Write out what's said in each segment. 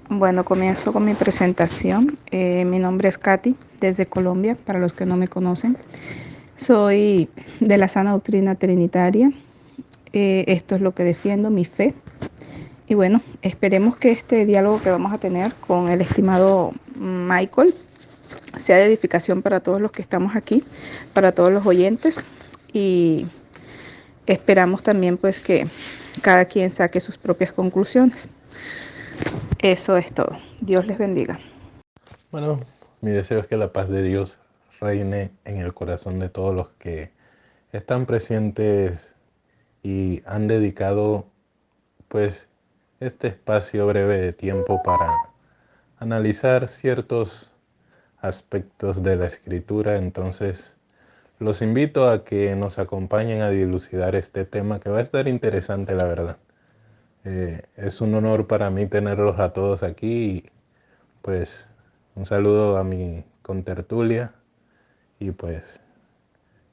Bueno, comienzo con mi presentación. Mi nombre es Katy, desde Colombia, para los que no me conocen. Soy de la sana doctrina trinitaria. Esto es lo que defiendo, mi fe. Y bueno, esperemos que este diálogo que vamos a tener con el estimado Michael sea de edificación para todos los que estamos aquí, para todos los oyentes. Y esperamos también pues que cada quien saque sus propias conclusiones. Eso es todo. Dios les bendiga. Bueno, mi deseo es que la paz de Dios reine en el corazón de todos los que están presentes y han dedicado pues este espacio breve de tiempo para analizar ciertos aspectos de la escritura. Entonces los invito a que nos acompañen a dilucidar este tema que va a estar interesante, la verdad. Es un honor para mí tenerlos a todos aquí y pues un saludo a mi contertulia y pues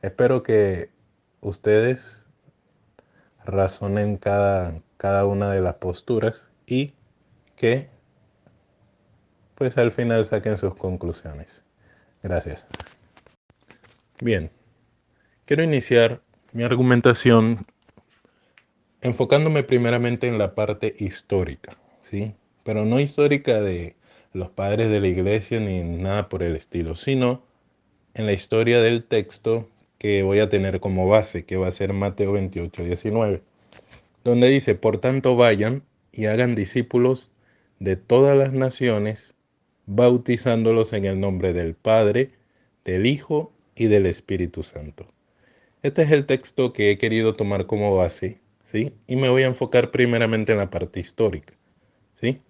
espero que ustedes razonen cada una de las posturas y que pues al final saquen sus conclusiones. Gracias. Bien, quiero iniciar mi argumentación enfocándome primeramente en la parte histórica, ¿sí? Pero no histórica de los padres de la iglesia ni nada por el estilo, sino en la historia del texto que voy a tener como base, que va a ser Mateo 28:19, donde dice: por tanto vayan y hagan discípulos de todas las naciones, bautizándolos en el nombre del Padre, del Hijo y del Espíritu Santo. Este es el texto que he querido tomar como base, ¿sí? Y me voy a enfocar primeramente en la parte histórica, ¿sí?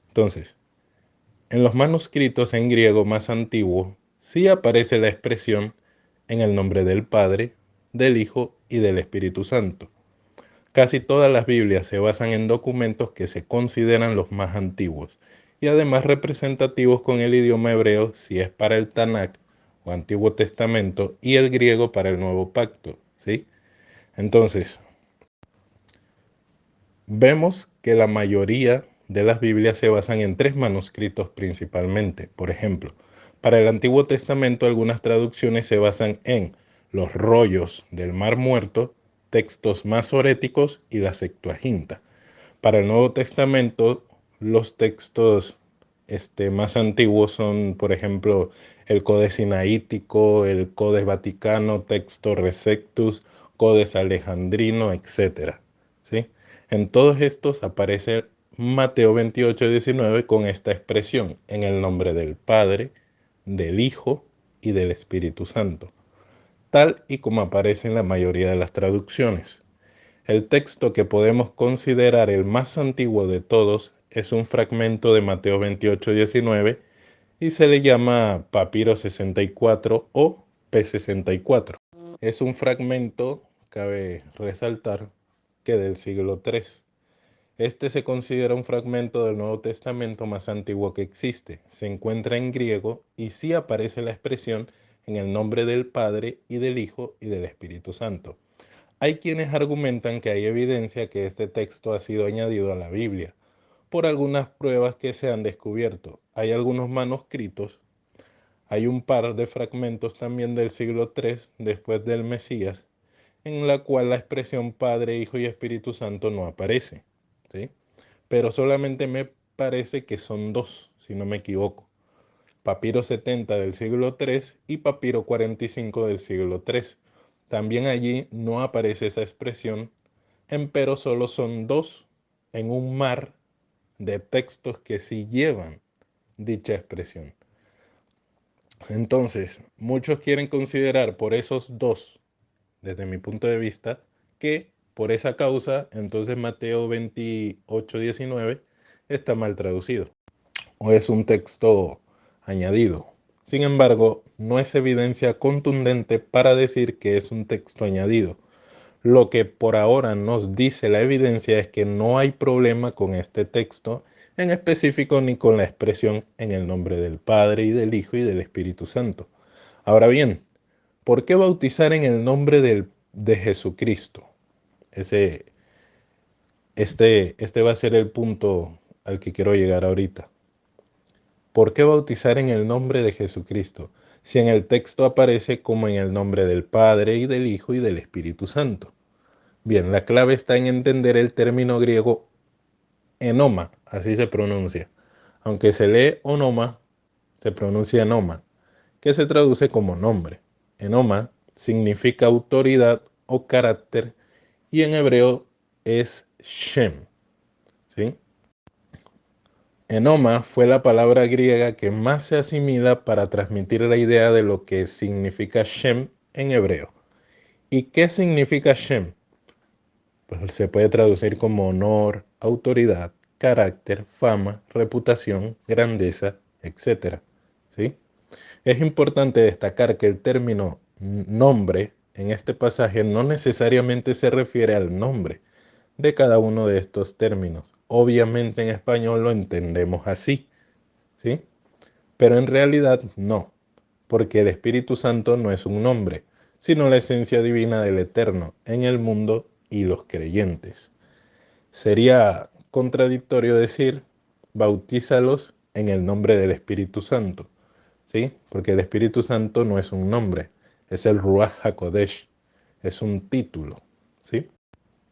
Entonces, en los manuscritos en griego más antiguos sí aparece la expresión en el nombre del Padre, del Hijo y del Espíritu Santo. Casi todas las Biblias se basan en documentos que se consideran los más antiguos y además representativos con el idioma hebreo si es para el Tanakh o Antiguo Testamento y el griego para el Nuevo Pacto, ¿sí? Entonces, vemos que la mayoría de las Biblias se basan en tres manuscritos principalmente. Por ejemplo, para el Antiguo Testamento algunas traducciones se basan en los rollos del Mar Muerto, textos masoréticos y la Septuaginta. Para el Nuevo Testamento, los textos más antiguos son, por ejemplo, el Codex Sinaítico, el Codex Vaticano, Texto Receptus, Codex Alejandrino, etc. ¿Sí? En todos estos aparece Mateo 28:19 con esta expresión: en el nombre del Padre, del Hijo y del Espíritu Santo, tal y como aparece en la mayoría de las traducciones. El texto que podemos considerar el más antiguo de todos es un fragmento de Mateo 28:19 y se le llama Papiro 64 o P64. Es un fragmento, cabe resaltar, que del siglo III. Este se considera un fragmento del Nuevo Testamento más antiguo que existe. Se encuentra en griego y sí aparece la expresión en el nombre del Padre y del Hijo y del Espíritu Santo. Hay quienes argumentan que hay evidencia que este texto ha sido añadido a la Biblia por algunas pruebas que se han descubierto. Hay algunos manuscritos, hay un par de fragmentos también del siglo III después del Mesías, en la cual la expresión Padre, Hijo y Espíritu Santo no aparece, ¿sí? Pero solamente me parece que son dos, si no me equivoco. Papiro 70 del siglo III y Papiro 45 del siglo III. También allí no aparece esa expresión, empero solo son dos en un mar de textos que sí llevan dicha expresión. Entonces, muchos quieren considerar por esos dos, desde mi punto de vista, que por esa causa, entonces Mateo 28:19 está mal traducido o es un texto añadido. Sin embargo, no es evidencia contundente para decir que es un texto añadido. Lo que por ahora nos dice la evidencia es que no hay problema con este texto en específico ni con la expresión en el nombre del Padre y del Hijo y del Espíritu Santo. Ahora bien, ¿por qué bautizar en el nombre de Jesucristo? Este va a ser el punto al que quiero llegar ahorita. ¿Por qué bautizar en el nombre de Jesucristo si en el texto aparece como en el nombre del Padre y del Hijo y del Espíritu Santo? Bien, la clave está en entender el término griego enoma, así se pronuncia. Aunque se lee onoma, se pronuncia enoma, que se traduce como nombre. Enoma significa autoridad o carácter y en hebreo es Shem, ¿sí? Enoma fue la palabra griega que más se asimila para transmitir la idea de lo que significa Shem en hebreo. ¿Y qué significa Shem? Pues se puede traducir como honor, autoridad, carácter, fama, reputación, grandeza, etc. ¿Sí? Es importante destacar que el término nombre en este pasaje no necesariamente se refiere al nombre de cada uno de estos términos. Obviamente en español lo entendemos así, ¿sí? Pero en realidad no, porque el Espíritu Santo no es un nombre, sino la esencia divina del Eterno en el mundo y los creyentes. Sería contradictorio decir, bautízalos en el nombre del Espíritu Santo, ¿sí? Porque el Espíritu Santo no es un nombre, es el Ruach HaKodesh, es un título, ¿sí?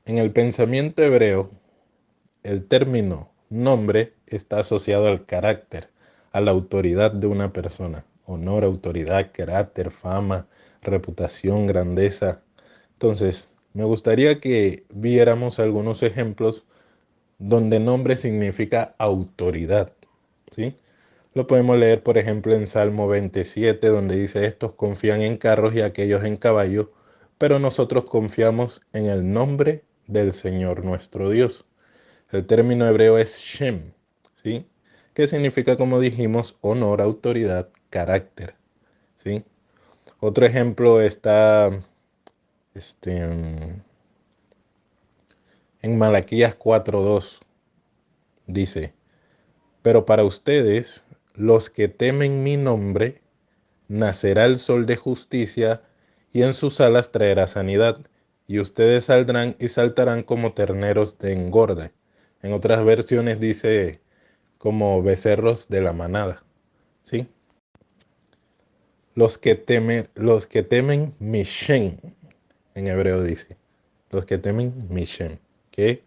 En el pensamiento hebreo, el término nombre está asociado al carácter, a la autoridad de una persona. Honor, autoridad, carácter, fama, reputación, grandeza. Entonces, me gustaría que viéramos algunos ejemplos donde nombre significa autoridad, ¿sí? Lo podemos leer, por ejemplo, en Salmo 27, donde dice, estos confían en carros y aquellos en caballos, pero nosotros confiamos en el nombre del Señor nuestro Dios. El término hebreo es Shem, ¿sí? Que significa, como dijimos, honor, autoridad, carácter, ¿sí? Otro ejemplo está en Malaquías 4:2, dice, pero para ustedes, los que temen mi nombre, nacerá el sol de justicia y en sus alas traerá sanidad, y ustedes saldrán y saltarán como terneros de engorda. En otras versiones dice como becerros de la manada, ¿sí? Los que temen mi Shem, en hebreo dice, los que temen mi Shem, que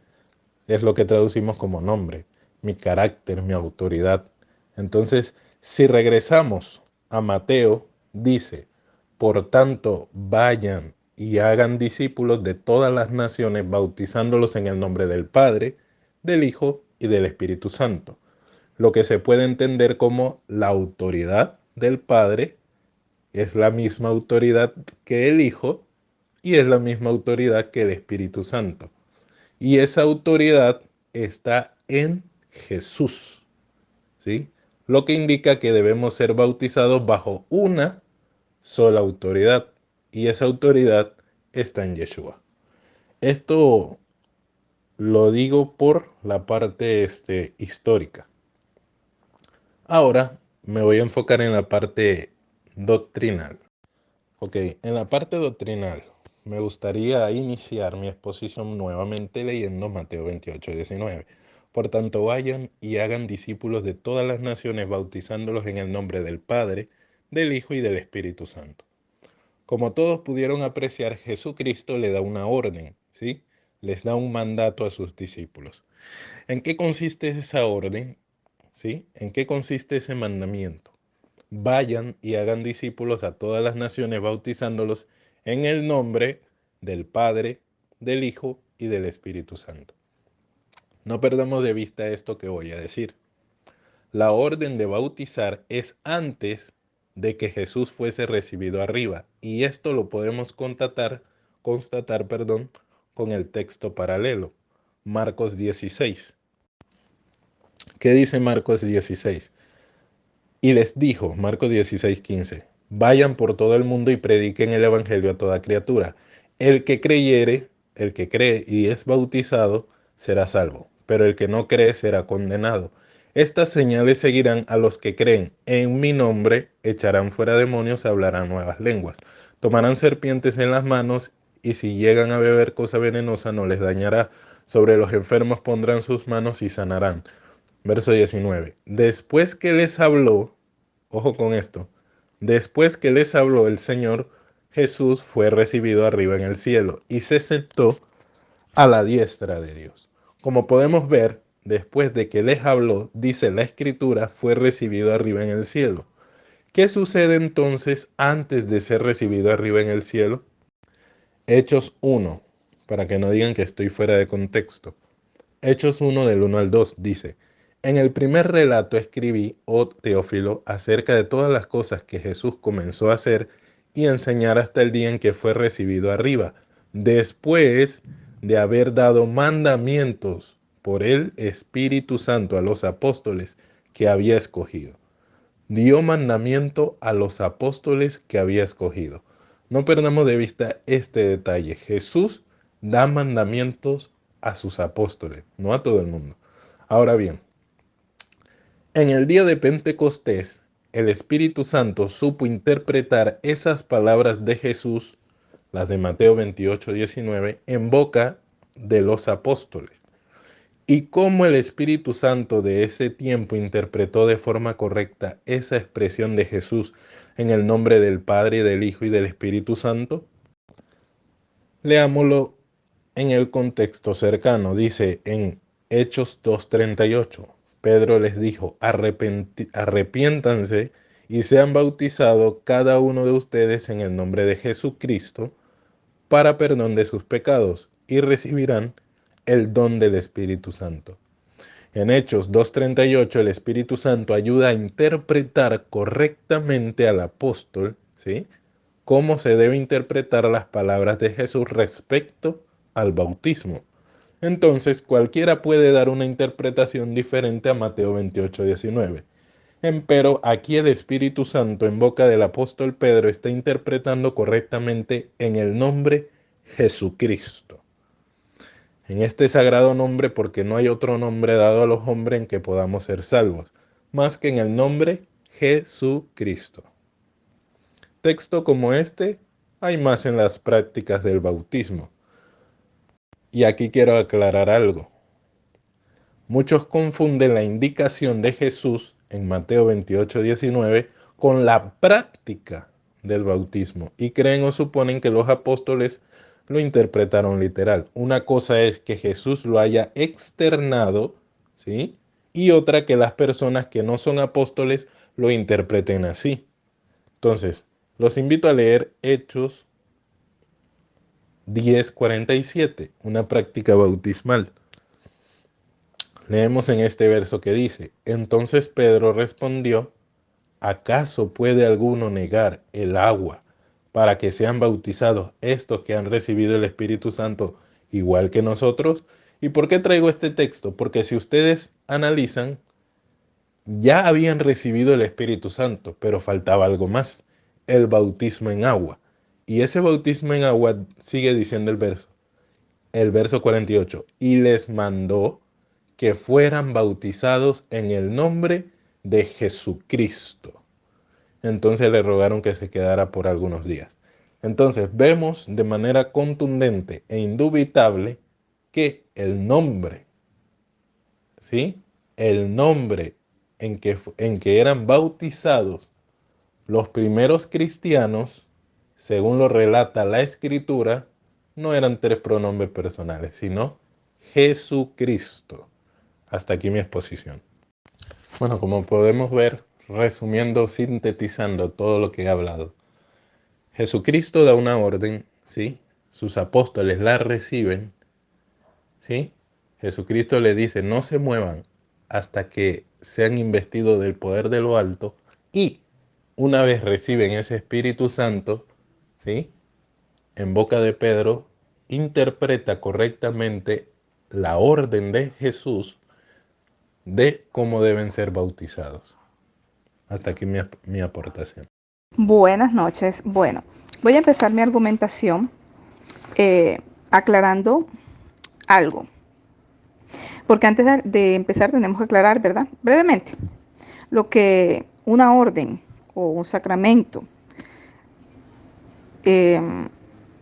es lo que traducimos como nombre, mi carácter, mi autoridad. Entonces, si regresamos a Mateo, dice, por tanto, vayan y hagan discípulos de todas las naciones, bautizándolos en el nombre del Padre, del Hijo y del Espíritu Santo. Lo que se puede entender como la autoridad del Padre es la misma autoridad que el Hijo y es la misma autoridad que el Espíritu Santo. Y esa autoridad está en Jesús, ¿sí? Lo que indica que debemos ser bautizados bajo una sola autoridad. Y esa autoridad está en Yeshua. Esto lo digo por la parte histórica. Ahora me voy a enfocar en la parte doctrinal. Ok, en la parte doctrinal me gustaría iniciar mi exposición nuevamente leyendo Mateo 28:19. Por tanto, vayan y hagan discípulos de todas las naciones, bautizándolos en el nombre del Padre, del Hijo y del Espíritu Santo. Como todos pudieron apreciar, Jesucristo le da una orden, ¿sí? Les da un mandato a sus discípulos. ¿En qué consiste esa orden? ¿Sí? ¿En qué consiste ese mandamiento? Vayan y hagan discípulos a todas las naciones, bautizándolos en el nombre del Padre, del Hijo y del Espíritu Santo. No perdamos de vista esto que voy a decir. La orden de bautizar es antes de que Jesús fuese recibido arriba, y esto lo podemos constatar, con el texto paralelo, Marcos 16. ¿Qué dice Marcos 16? Y les dijo, Marcos 16:15, vayan por todo el mundo y prediquen el evangelio a toda criatura. El que creyere, el que cree y es bautizado, será salvo, pero el que no cree será condenado. Estas señales seguirán a los que creen. En mi nombre echarán fuera demonios, hablarán nuevas lenguas. Tomarán serpientes en las manos y si llegan a beber cosa venenosa no les dañará. Sobre los enfermos pondrán sus manos y sanarán. Verso 19. Después que les habló, ojo con esto, después que les habló el Señor, Jesús fue recibido arriba en el cielo y se sentó a la diestra de Dios. Como podemos ver, después de que les habló, dice la Escritura, fue recibido arriba en el cielo. ¿Qué sucede entonces antes de ser recibido arriba en el cielo? Hechos 1, para que no digan que estoy fuera de contexto. Hechos 1 del 1 al 2 dice, en el primer relato escribí, oh Teófilo, acerca de todas las cosas que Jesús comenzó a hacer y enseñar hasta el día en que fue recibido arriba, después de haber dado mandamientos por el Espíritu Santo a los apóstoles que había escogido. Dio mandamiento a los apóstoles que había escogido. No perdamos de vista este detalle. Jesús da mandamientos a sus apóstoles, no a todo el mundo. Ahora bien, en el día de Pentecostés, el Espíritu Santo supo interpretar esas palabras de Jesús, las de Mateo 28:19, en boca de los apóstoles. Y cómo el Espíritu Santo de ese tiempo interpretó de forma correcta esa expresión de Jesús en el nombre del Padre, del Hijo y del Espíritu Santo. Leámoslo en el contexto cercano. Dice en Hechos 2:38, Pedro les dijo, arrepiéntanse y sean bautizados cada uno de ustedes en el nombre de Jesucristo para perdón de sus pecados y recibirán el don del Espíritu Santo. En Hechos 2:38 el Espíritu Santo ayuda a interpretar correctamente al apóstol, ¿sí?, cómo se debe interpretar las palabras de Jesús respecto al bautismo. Entonces cualquiera puede dar una interpretación diferente a Mateo 28:19. Empero aquí el Espíritu Santo en boca del apóstol Pedro está interpretando correctamente en el nombre Jesucristo. En este sagrado nombre, porque no hay otro nombre dado a los hombres en que podamos ser salvos, más que en el nombre Jesucristo. Texto como este hay más en las prácticas del bautismo. Y aquí quiero aclarar algo. Muchos confunden la indicación de Jesús en Mateo 28:19 con la práctica del bautismo y creen o suponen que los apóstoles lo interpretaron literal. Una cosa es que Jesús lo haya externado, ¿sí?, y otra que las personas que no son apóstoles lo interpreten así. Entonces, los invito a leer Hechos 10:47, una práctica bautismal. Leemos en este verso que dice, entonces Pedro respondió, ¿acaso puede alguno negar el agua para que sean bautizados estos que han recibido el Espíritu Santo igual que nosotros? ¿Y por qué traigo este texto? Porque si ustedes analizan, ya habían recibido el Espíritu Santo, pero faltaba algo más, el bautismo en agua. Y ese bautismo en agua sigue diciendo el verso 48, y les mandó que fueran bautizados en el nombre de Jesucristo. Entonces le rogaron que se quedara por algunos días. Entonces vemos de manera contundente e indubitable que el nombre, ¿sí?, el nombre en que eran bautizados los primeros cristianos, según lo relata la Escritura, no eran tres pronombres personales, sino Jesucristo. Hasta aquí mi exposición. Bueno, como podemos ver, resumiendo, sintetizando todo lo que he hablado, Jesucristo da una orden, ¿sí? Sus apóstoles la reciben, ¿sí? Jesucristo le dice, no se muevan hasta que sean investidos del poder de lo alto, y una vez reciben ese Espíritu Santo, ¿sí?, en boca de Pedro, interpreta correctamente la orden de Jesús de cómo deben ser bautizados. Hasta aquí mi aportación. Buenas noches. Bueno, voy a empezar mi argumentación aclarando algo. Porque antes de empezar tenemos que aclarar, ¿verdad?, brevemente, lo que una orden o un sacramento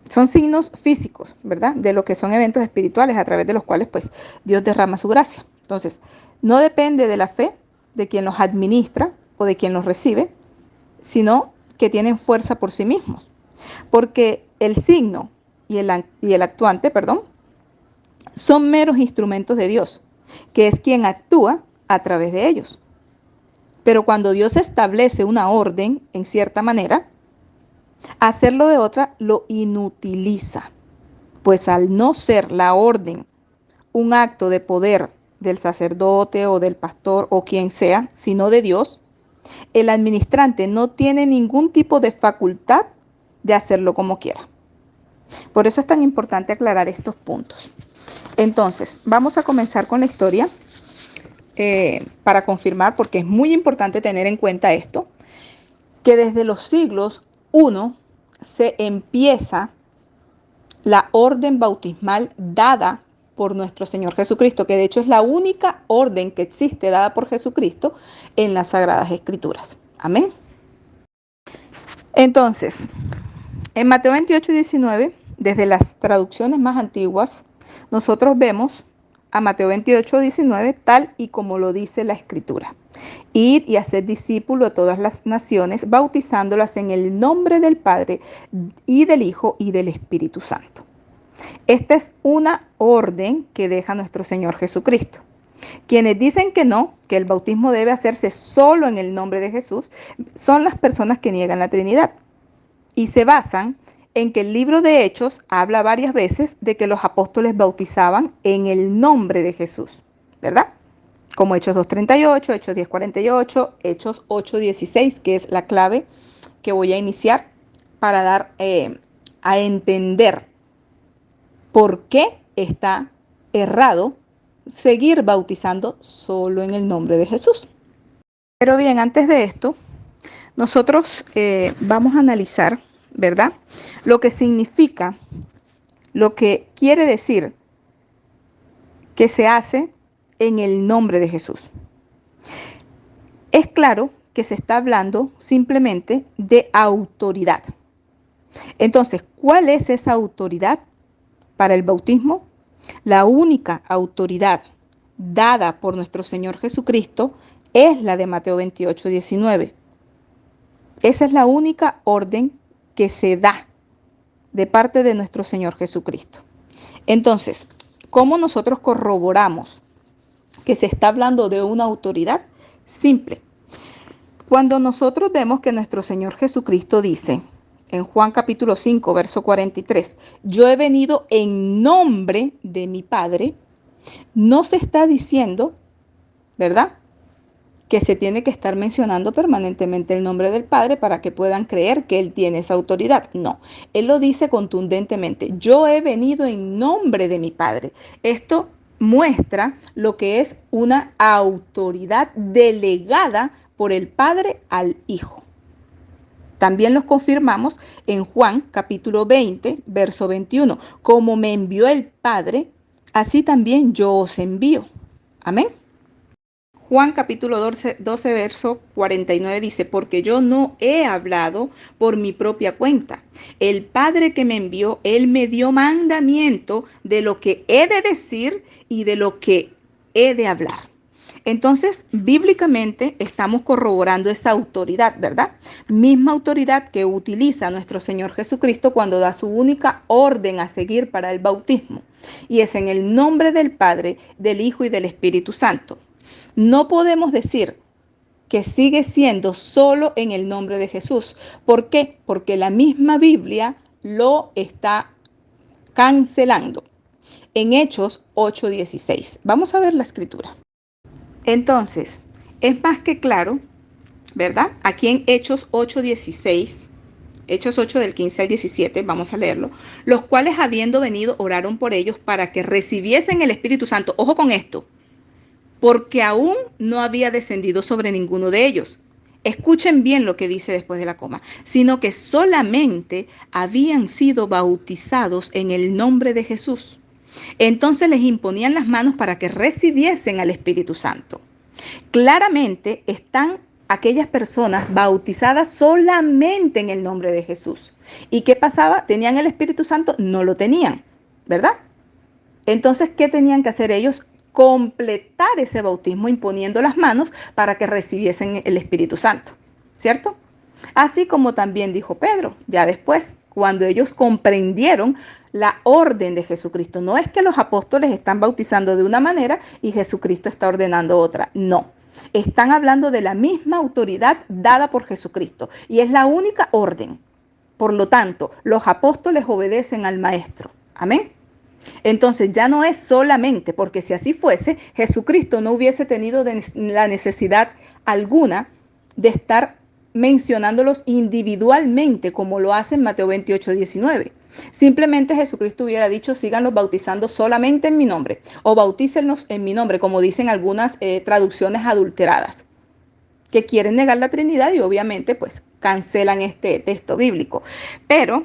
son signos físicos, ¿verdad?, de lo que son eventos espirituales a través de los cuales pues Dios derrama su gracia. Entonces, no depende de la fe de quien los administra o de quien los recibe, sino que tienen fuerza por sí mismos. Porque el signo y el actuante, son meros instrumentos de Dios, que es quien actúa a través de ellos. Pero cuando Dios establece una orden en cierta manera, hacerlo de otra lo inutiliza. Pues al no ser la orden un acto de poder del sacerdote o del pastor o quien sea, sino de Dios, el administrante no tiene ningún tipo de facultad de hacerlo como quiera. Por eso es tan importante aclarar estos puntos. Entonces, vamos a comenzar con la historia para confirmar, porque es muy importante tener en cuenta esto, que desde los siglos I se empieza la orden bautismal dada por nuestro Señor Jesucristo, que de hecho es la única orden que existe dada por Jesucristo en las Sagradas Escrituras. Amén. Entonces, en Mateo 28:19, desde las traducciones más antiguas, nosotros vemos a Mateo 28:19 tal y como lo dice la Escritura. Ir y hacer discípulos a todas las naciones, bautizándolas en el nombre del Padre y del Hijo y del Espíritu Santo. Esta es una orden que deja nuestro Señor Jesucristo. Quienes dicen que no, que el bautismo debe hacerse solo en el nombre de Jesús, son las personas que niegan la Trinidad y se basan en que el libro de Hechos habla varias veces de que los apóstoles bautizaban en el nombre de Jesús, ¿verdad? Como Hechos 2:38, Hechos 10:48, Hechos 8:16, que es la clave que voy a iniciar para dar a entender por qué está errado seguir bautizando solo en el nombre de Jesús. Pero bien, antes de esto, nosotros vamos a analizar, ¿verdad? Lo que significa, lo que quiere decir que se hace en el nombre de Jesús. Es claro que se está hablando simplemente de autoridad. Entonces, ¿cuál es esa autoridad para el bautismo? La única autoridad dada por nuestro Señor Jesucristo es la de Mateo 28:19. Esa es la única orden que se da de parte de nuestro Señor Jesucristo. Entonces, ¿cómo nosotros corroboramos que se está hablando de una autoridad? Simple. Cuando nosotros vemos que nuestro Señor Jesucristo dice en Juan capítulo 5, verso 43, yo he venido en nombre de mi Padre, no se está diciendo, ¿verdad?, que se tiene que estar mencionando permanentemente el nombre del Padre para que puedan creer que Él tiene esa autoridad. No, Él lo dice contundentemente, yo he venido en nombre de mi Padre. Esto muestra lo que es una autoridad delegada por el Padre al Hijo. También los confirmamos en Juan capítulo 20, verso 21. Como me envió el Padre, así también yo os envío. Amén. Juan capítulo 12, verso 49 dice, porque yo no he hablado por mi propia cuenta. El Padre que me envió, Él me dio mandamiento de lo que he de decir y de lo que he de hablar. Entonces, bíblicamente estamos corroborando esa autoridad, ¿verdad? Misma autoridad que utiliza nuestro Señor Jesucristo cuando da su única orden a seguir para el bautismo. Y es en el nombre del Padre, del Hijo y del Espíritu Santo. No podemos decir que sigue siendo solo en el nombre de Jesús. ¿Por qué? Porque la misma Biblia lo está cancelando. En Hechos 8:16. Vamos a ver la escritura. Entonces, es más que claro, ¿verdad? Aquí en Hechos 8:16, Hechos 8 del 15 al 17, vamos a leerlo, los cuales habiendo venido oraron por ellos para que recibiesen el Espíritu Santo. Ojo con esto, porque aún no había descendido sobre ninguno de ellos. Escuchen bien lo que dice después de la coma, sino que solamente habían sido bautizados en el nombre de Jesús. Entonces les imponían las manos para que recibiesen al Espíritu Santo. Claramente están aquellas personas bautizadas solamente en el nombre de Jesús. ¿Y qué pasaba? ¿Tenían el Espíritu Santo? No lo tenían, ¿verdad? Entonces, ¿qué tenían que hacer ellos? completar ese bautismo imponiendo las manos para que recibiesen el Espíritu Santo, ¿cierto? Así como también dijo Pedro, ya después, cuando ellos comprendieron la orden de Jesucristo. No es que los apóstoles están bautizando de una manera y Jesucristo está ordenando otra, no. Están hablando de la misma autoridad dada por Jesucristo y es la única orden. Por lo tanto, los apóstoles obedecen al Maestro. Amén. Entonces ya no es solamente, porque si así fuese, Jesucristo no hubiese tenido la necesidad alguna de estar mencionándolos individualmente como lo hace en Mateo 28:19. Simplemente Jesucristo hubiera dicho, síganlos bautizando solamente en mi nombre o bautícenlos en mi nombre, como dicen algunas traducciones adulteradas, que quieren negar la Trinidad y obviamente pues cancelan este texto bíblico. Pero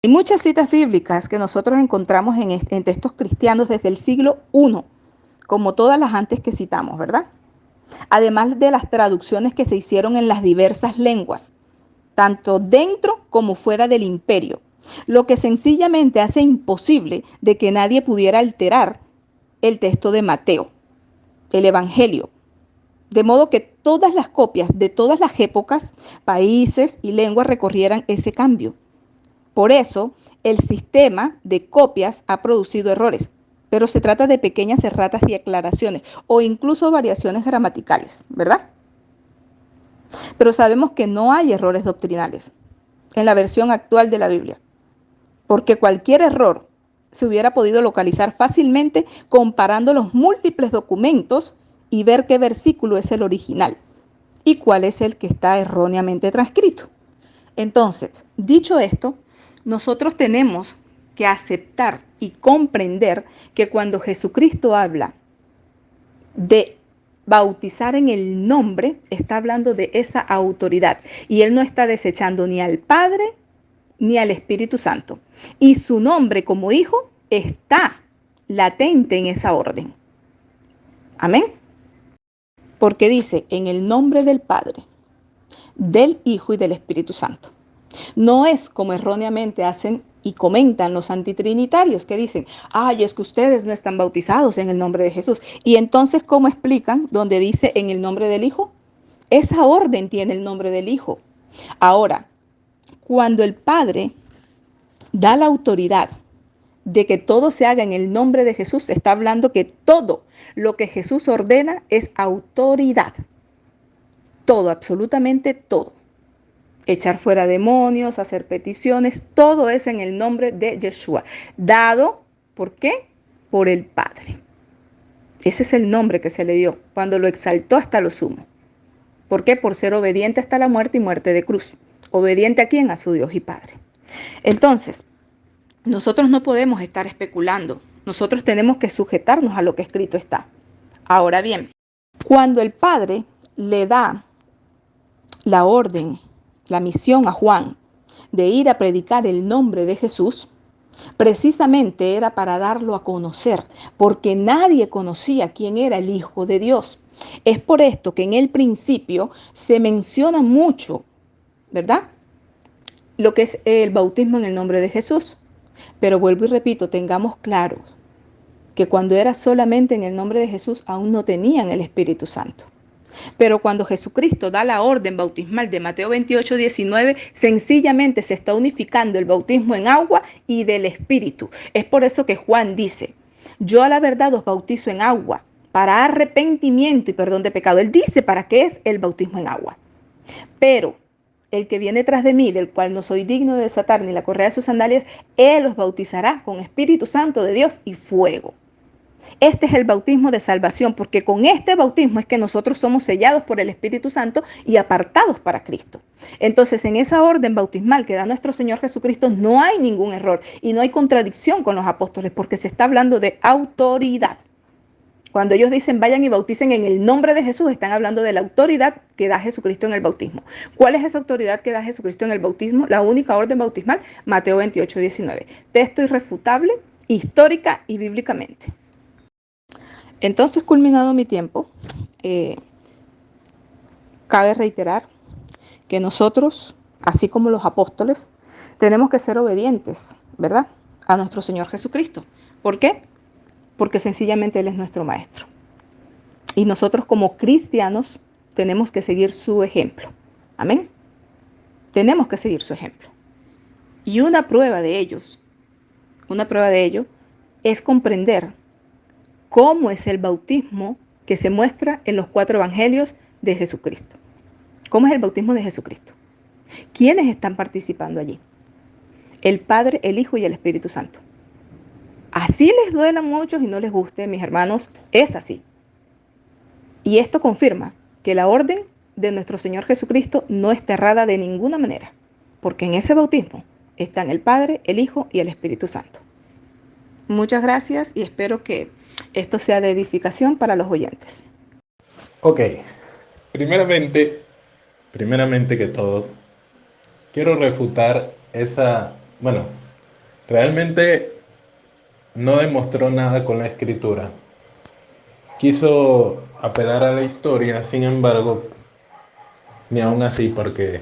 hay muchas citas bíblicas que nosotros encontramos en textos cristianos desde el siglo I, como todas las antes que citamos, ¿verdad? Además de las traducciones que se hicieron en las diversas lenguas, tanto dentro como fuera del imperio, lo que sencillamente hace imposible de que nadie pudiera alterar el texto de Mateo, el Evangelio. De modo que todas las copias de todas las épocas, países y lenguas recorrieran ese cambio. Por eso, el sistema de copias ha producido errores, pero se trata de pequeñas erratas y aclaraciones o incluso variaciones gramaticales, ¿verdad? Pero sabemos que no hay errores doctrinales en la versión actual de la Biblia, porque cualquier error se hubiera podido localizar fácilmente comparando los múltiples documentos y ver qué versículo es el original y cuál es el que está erróneamente transcrito. Entonces, dicho esto, nosotros tenemos que aceptar y comprender que cuando Jesucristo habla de bautizar en el nombre, está hablando de esa autoridad y Él no está desechando ni al Padre ni al Espíritu Santo. Y su nombre como hijo está latente en esa orden. Amén. Porque dice, en el nombre del Padre, del Hijo y del Espíritu Santo. No es como erróneamente hacen y comentan los antitrinitarios que dicen, ay, es que ustedes no están bautizados en el nombre de Jesús. Y entonces, ¿cómo explican donde dice en el nombre del Hijo? Esa orden tiene el nombre del Hijo. Ahora, cuando el Padre da la autoridad de que todo se haga en el nombre de Jesús, se está hablando que todo lo que Jesús ordena es autoridad. Todo, absolutamente todo. Echar fuera demonios, hacer peticiones, todo es en el nombre de Yeshua. Dado, ¿por qué? Por el Padre. Ese es el nombre que se le dio cuando lo exaltó hasta lo sumo. ¿Por qué? Por ser obediente hasta la muerte y muerte de cruz. ¿Obediente a quién? A su Dios y Padre. Entonces, nosotros no podemos estar especulando. Nosotros tenemos que sujetarnos a lo que escrito está. Ahora bien, cuando el Padre le da la orden, la misión a Juan de ir a predicar el nombre de Jesús, precisamente era para darlo a conocer, porque nadie conocía quién era el Hijo de Dios. Es por esto que en el principio se menciona mucho, ¿verdad? Lo que es el bautismo en el nombre de Jesús. Pero vuelvo y repito, tengamos claro que cuando era solamente en el nombre de Jesús, aún no tenían el Espíritu Santo. Pero cuando Jesucristo da la orden bautismal de Mateo 28:19, sencillamente se está unificando el bautismo en agua y del Espíritu. Es por eso que Juan dice, yo a la verdad os bautizo en agua para arrepentimiento y perdón de pecado. Él dice para qué es el bautismo en agua. Pero el que viene tras de mí, del cual no soy digno de desatar ni la correa de sus sandalias, Él os bautizará con Espíritu Santo de Dios y fuego. Este es el bautismo de salvación, porque con este bautismo es que nosotros somos sellados por el Espíritu Santo y apartados para Cristo. Entonces, en esa orden bautismal que da nuestro Señor Jesucristo no hay ningún error y no hay contradicción con los apóstoles, porque se está hablando de autoridad. Cuando ellos dicen vayan y bauticen en el nombre de Jesús, están hablando de la autoridad que da Jesucristo en el bautismo. ¿Cuál es esa autoridad que da Jesucristo en el bautismo? La única orden bautismal, Mateo 28:19. Texto irrefutable, histórica y bíblicamente. Entonces, culminado mi tiempo, cabe reiterar que nosotros, así como los apóstoles, tenemos que ser obedientes, ¿verdad? A nuestro Señor Jesucristo. ¿Por qué? porque sencillamente Él es nuestro Maestro. Y nosotros como cristianos tenemos que seguir su ejemplo. Amén. Tenemos que seguir su ejemplo. Y una prueba de ello es comprender cómo es el bautismo que se muestra en los 4 evangelios de Jesucristo. ¿Cómo es el bautismo de Jesucristo? ¿Quiénes están participando allí? El Padre, el Hijo y el Espíritu Santo. Así les duela a muchos y no les guste, mis hermanos, es así. Y esto confirma que la orden de nuestro Señor Jesucristo no está errada de ninguna manera, porque en ese bautismo están el Padre, el Hijo y el Espíritu Santo. Muchas gracias y espero que esto sea de edificación para los oyentes. Ok, primeramente que todo, quiero refutar realmente no demostró nada con la escritura. Quiso apelar a la historia, sin embargo, ni aún así, porque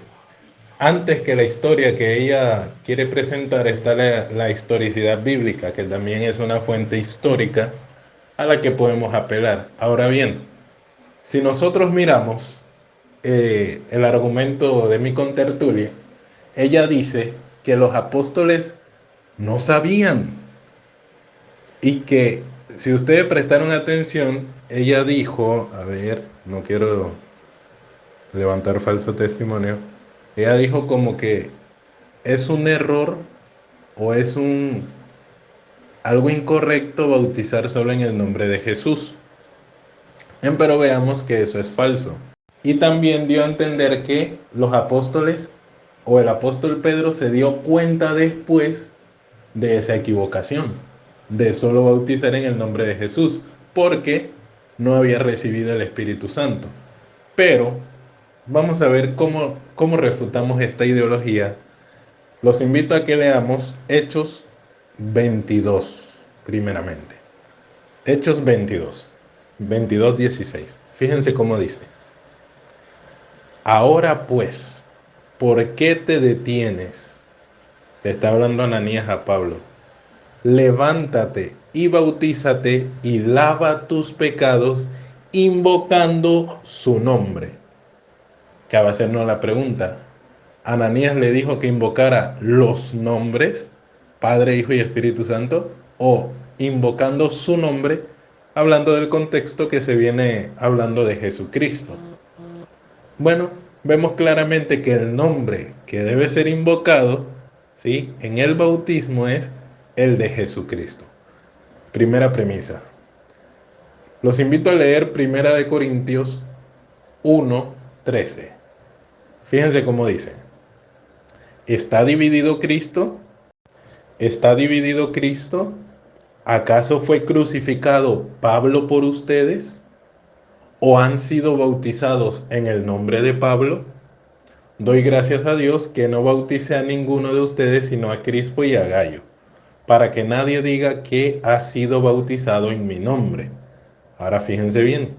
antes que la historia que ella quiere presentar está la historicidad bíblica, que también es una fuente histórica a la que podemos apelar. Ahora bien, si nosotros miramos el argumento de mi contertulia, ella dice que los apóstoles no sabían y que si ustedes prestaron atención, ella dijo, a ver, no quiero levantar falso testimonio, ella dijo como que es un error o es algo incorrecto bautizar solo en el nombre de Jesús. Pero veamos que eso es falso. Y también dio a entender que los apóstoles o el apóstol Pedro se dio cuenta después de esa equivocación, de solo bautizar en el nombre de Jesús, porque no había recibido el Espíritu Santo. Pero vamos a ver cómo refutamos esta ideología. Los invito a que leamos Hechos 22, primeramente. Hechos 22, 16. Fíjense cómo dice. Ahora pues, ¿por qué te detienes? Le está hablando Ananías a Pablo. Levántate y bautízate y lava tus pecados invocando su nombre. Cabe hacernos la pregunta. Ananías le dijo que invocara los nombres, Padre, Hijo y Espíritu Santo, o invocando su nombre, hablando del contexto que se viene hablando de Jesucristo. Bueno, vemos claramente que el nombre que debe ser invocado, ¿sí?, en el bautismo es el de Jesucristo. Primera premisa. Los invito a leer 1 Corintios 1:13. Fíjense cómo dice. ¿Está dividido Cristo? ¿Está dividido Cristo? ¿Acaso fue crucificado Pablo por ustedes? ¿O han sido bautizados en el nombre de Pablo? Doy gracias a Dios que no bautice a ninguno de ustedes sino a Crispo y a Gayo, para que nadie diga que ha sido bautizado en mi nombre. Ahora fíjense bien.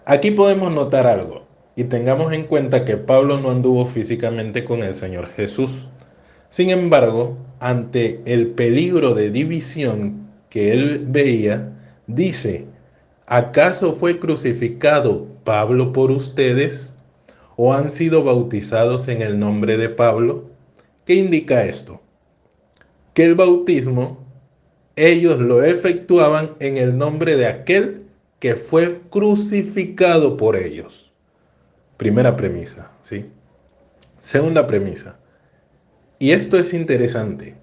Aquí podemos notar algo y tengamos en cuenta que Pablo no anduvo físicamente con el Señor Jesús. Sin embargo, ante el peligro de división que él veía, dice, ¿acaso fue crucificado Pablo por ustedes? ¿O han sido bautizados en el nombre de Pablo? ¿Qué indica esto? Que el bautismo ellos lo efectuaban en el nombre de aquel que fue crucificado por ellos. Primera premisa, ¿sí? Segunda premisa. Y esto es interesante.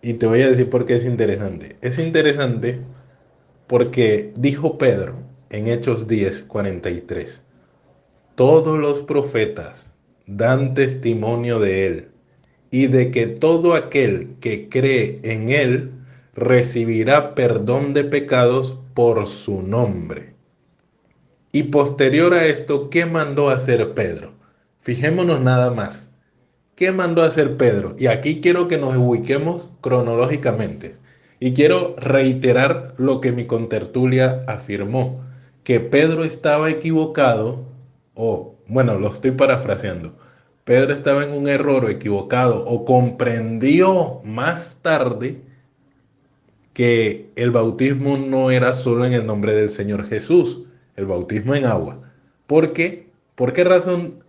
Y te voy a decir por qué es interesante. Es interesante porque dijo Pedro en Hechos 10:43. Todos los profetas dan testimonio de él y de que todo aquel que cree en él recibirá perdón de pecados por su nombre. Y posterior a esto, ¿qué mandó hacer Pedro? Fijémonos nada más. ¿Qué mandó hacer Pedro? Y aquí quiero que nos ubiquemos cronológicamente. Y quiero reiterar lo que mi contertulia afirmó, que Pedro estaba equivocado, o bueno, lo estoy parafraseando. Pedro estaba en un error o equivocado, o comprendió más tarde que el bautismo no era solo en el nombre del Señor Jesús, el bautismo en agua. ¿Por qué? ¿Por qué razón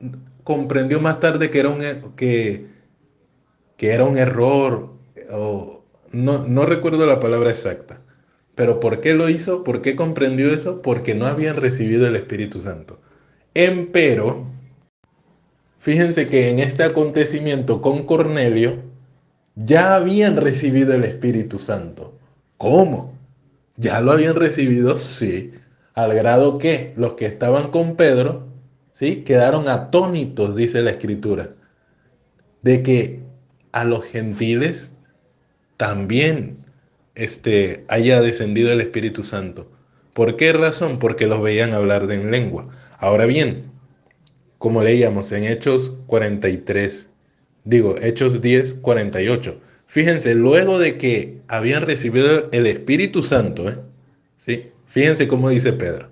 comprendió más tarde que era que era un error? O, no recuerdo la palabra exacta. Pero ¿por qué lo hizo? ¿Por qué comprendió eso? Porque no habían recibido el Espíritu Santo. Empero, fíjense que en este acontecimiento con Cornelio ya habían recibido el Espíritu Santo. ¿Cómo? ¿Ya lo habían recibido? Sí. Al grado que los que estaban con Pedro, ¿sí? Quedaron atónitos, dice la Escritura, de que a los gentiles también haya descendido el Espíritu Santo. ¿Por qué razón? Porque los veían hablar en lengua. Ahora bien, como leíamos en Hechos 43, digo, Hechos 10, 48. Fíjense, luego de que habían recibido el Espíritu Santo, ¿sí? Fíjense cómo dice Pedro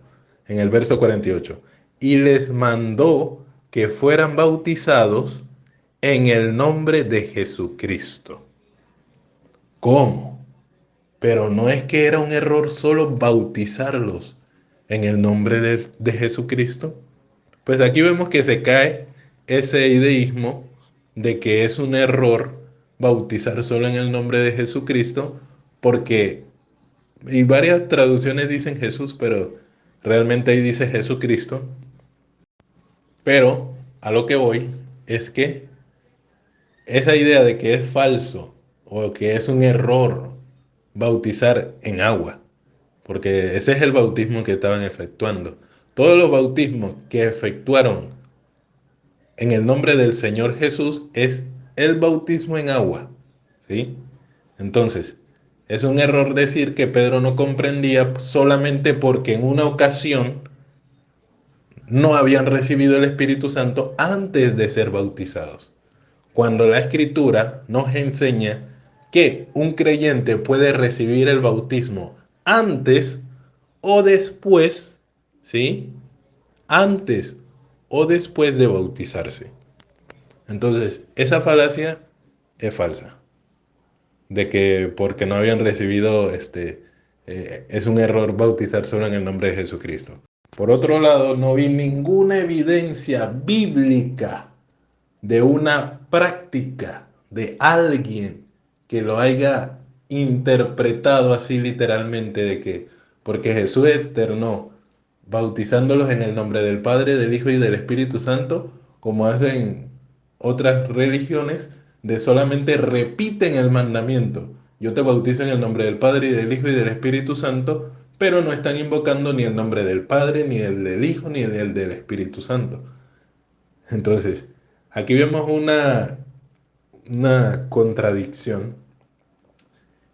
en el verso 48. Y les mandó que fueran bautizados en el nombre de Jesucristo. ¿Cómo? Pero no es que era un error solo bautizarlos en el nombre de Jesucristo. Pues aquí vemos que se cae ese ideísmo de que es un error bautizar solo en el nombre de Jesucristo, porque, y varias traducciones dicen Jesús, pero realmente ahí dice Jesucristo. Pero a lo que voy es que esa idea de que es falso o que es un error bautizar en agua, porque ese es el bautismo que estaban efectuando. Todos los bautismos que efectuaron en el nombre del Señor Jesús es el bautismo en agua, ¿sí? Entonces, es un error decir que Pedro no comprendía solamente porque en una ocasión no habían recibido el Espíritu Santo antes de ser bautizados. Cuando la Escritura nos enseña que un creyente puede recibir el bautismo antes o después, ¿sí? Antes o después de bautizarse. Entonces, esa falacia es falsa, de que porque no habían recibido, es un error bautizar solo en el nombre de Jesucristo. Por otro lado, no vi ninguna evidencia bíblica de una práctica de alguien que lo haya interpretado así literalmente, de que porque Jesús externó bautizándolos en el nombre del Padre, del Hijo y del Espíritu Santo, como hacen otras religiones, de solamente repiten el mandamiento. Yo te bautizo en el nombre del Padre y del Hijo y del Espíritu Santo, pero no están invocando ni el nombre del Padre, ni el del Hijo, ni el del Espíritu Santo. Entonces, aquí vemos una contradicción,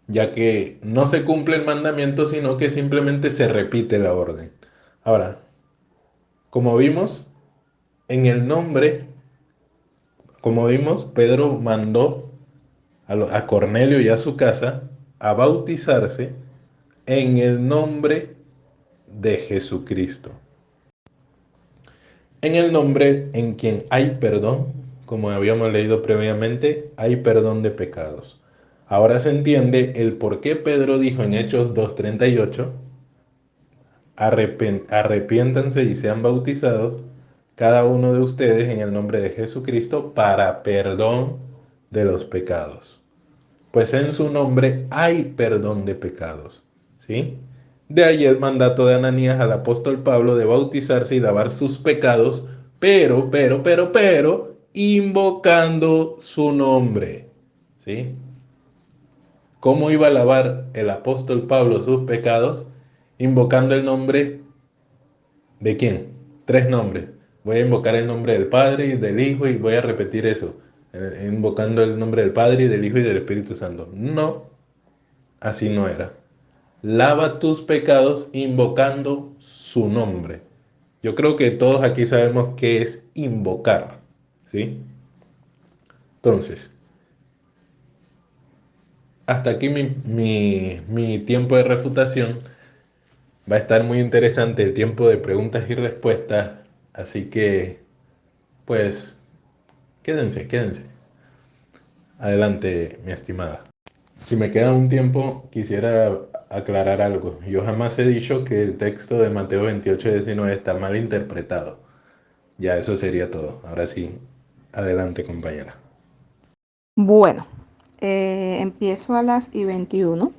ya que no se cumple el mandamiento, sino que simplemente se repite la orden. Ahora, como vimos, en el nombre, como vimos, Pedro mandó a Cornelio y a su casa a bautizarse en el nombre de Jesucristo. En el nombre en quien hay perdón, como habíamos leído previamente, hay perdón de pecados. Ahora se entiende el por qué Pedro dijo en Hechos 2:38, arrepiéntanse y sean bautizados cada uno de ustedes en el nombre de Jesucristo para perdón de los pecados. Pues en su nombre hay perdón de pecados, ¿sí? De ahí el mandato de Ananías al apóstol Pablo de bautizarse y lavar sus pecados, pero, invocando su nombre, ¿sí? ¿Cómo iba a lavar el apóstol Pablo sus pecados? Invocando el nombre ¿de quién? Tres nombres. Voy a invocar el nombre del Padre y del Hijo y voy a repetir eso, invocando el nombre del Padre y del Hijo y del Espíritu Santo. No, así no era. Lava tus pecados invocando su nombre. Yo creo que todos aquí sabemos qué es invocar, ¿sí? Entonces, hasta aquí mi tiempo de refutación. Va a estar muy interesante el tiempo de preguntas y respuestas, así que, pues, quédense. Adelante, mi estimada. Si me queda un tiempo, quisiera aclarar algo. Yo jamás he dicho que el texto de Mateo 28:19 está mal interpretado. Ya, eso sería todo. Ahora sí, adelante, compañera. Bueno, empiezo a las y 21,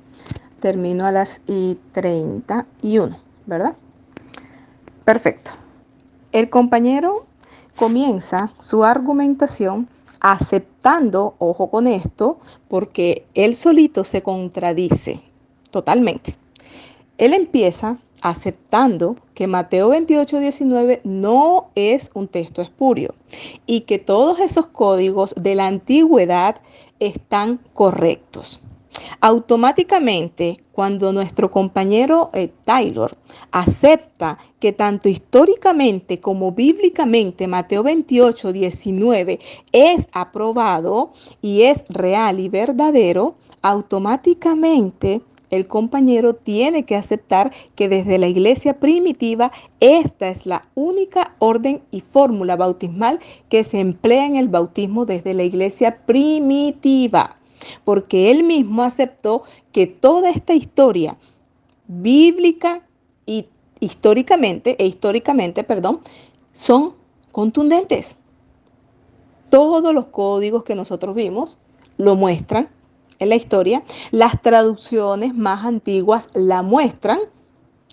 termino a las y 31, ¿verdad? Perfecto. El compañero comienza su argumentación aceptando, ojo con esto, porque él solito se contradice totalmente. Él empieza aceptando que Mateo 28:19 no es un texto espurio y que todos esos códigos de la antigüedad están correctos. Automáticamente, cuando nuestro compañero Taylor acepta que tanto históricamente como bíblicamente Mateo 28:19 es aprobado y es real y verdadero, automáticamente el compañero tiene que aceptar que desde la iglesia primitiva esta es la única orden y fórmula bautismal que se emplea en el bautismo desde la iglesia primitiva, porque él mismo aceptó que toda esta historia bíblica y históricamente, son contundentes. Todos los códigos que nosotros vimos lo muestran en la historia. Las traducciones más antiguas la muestran,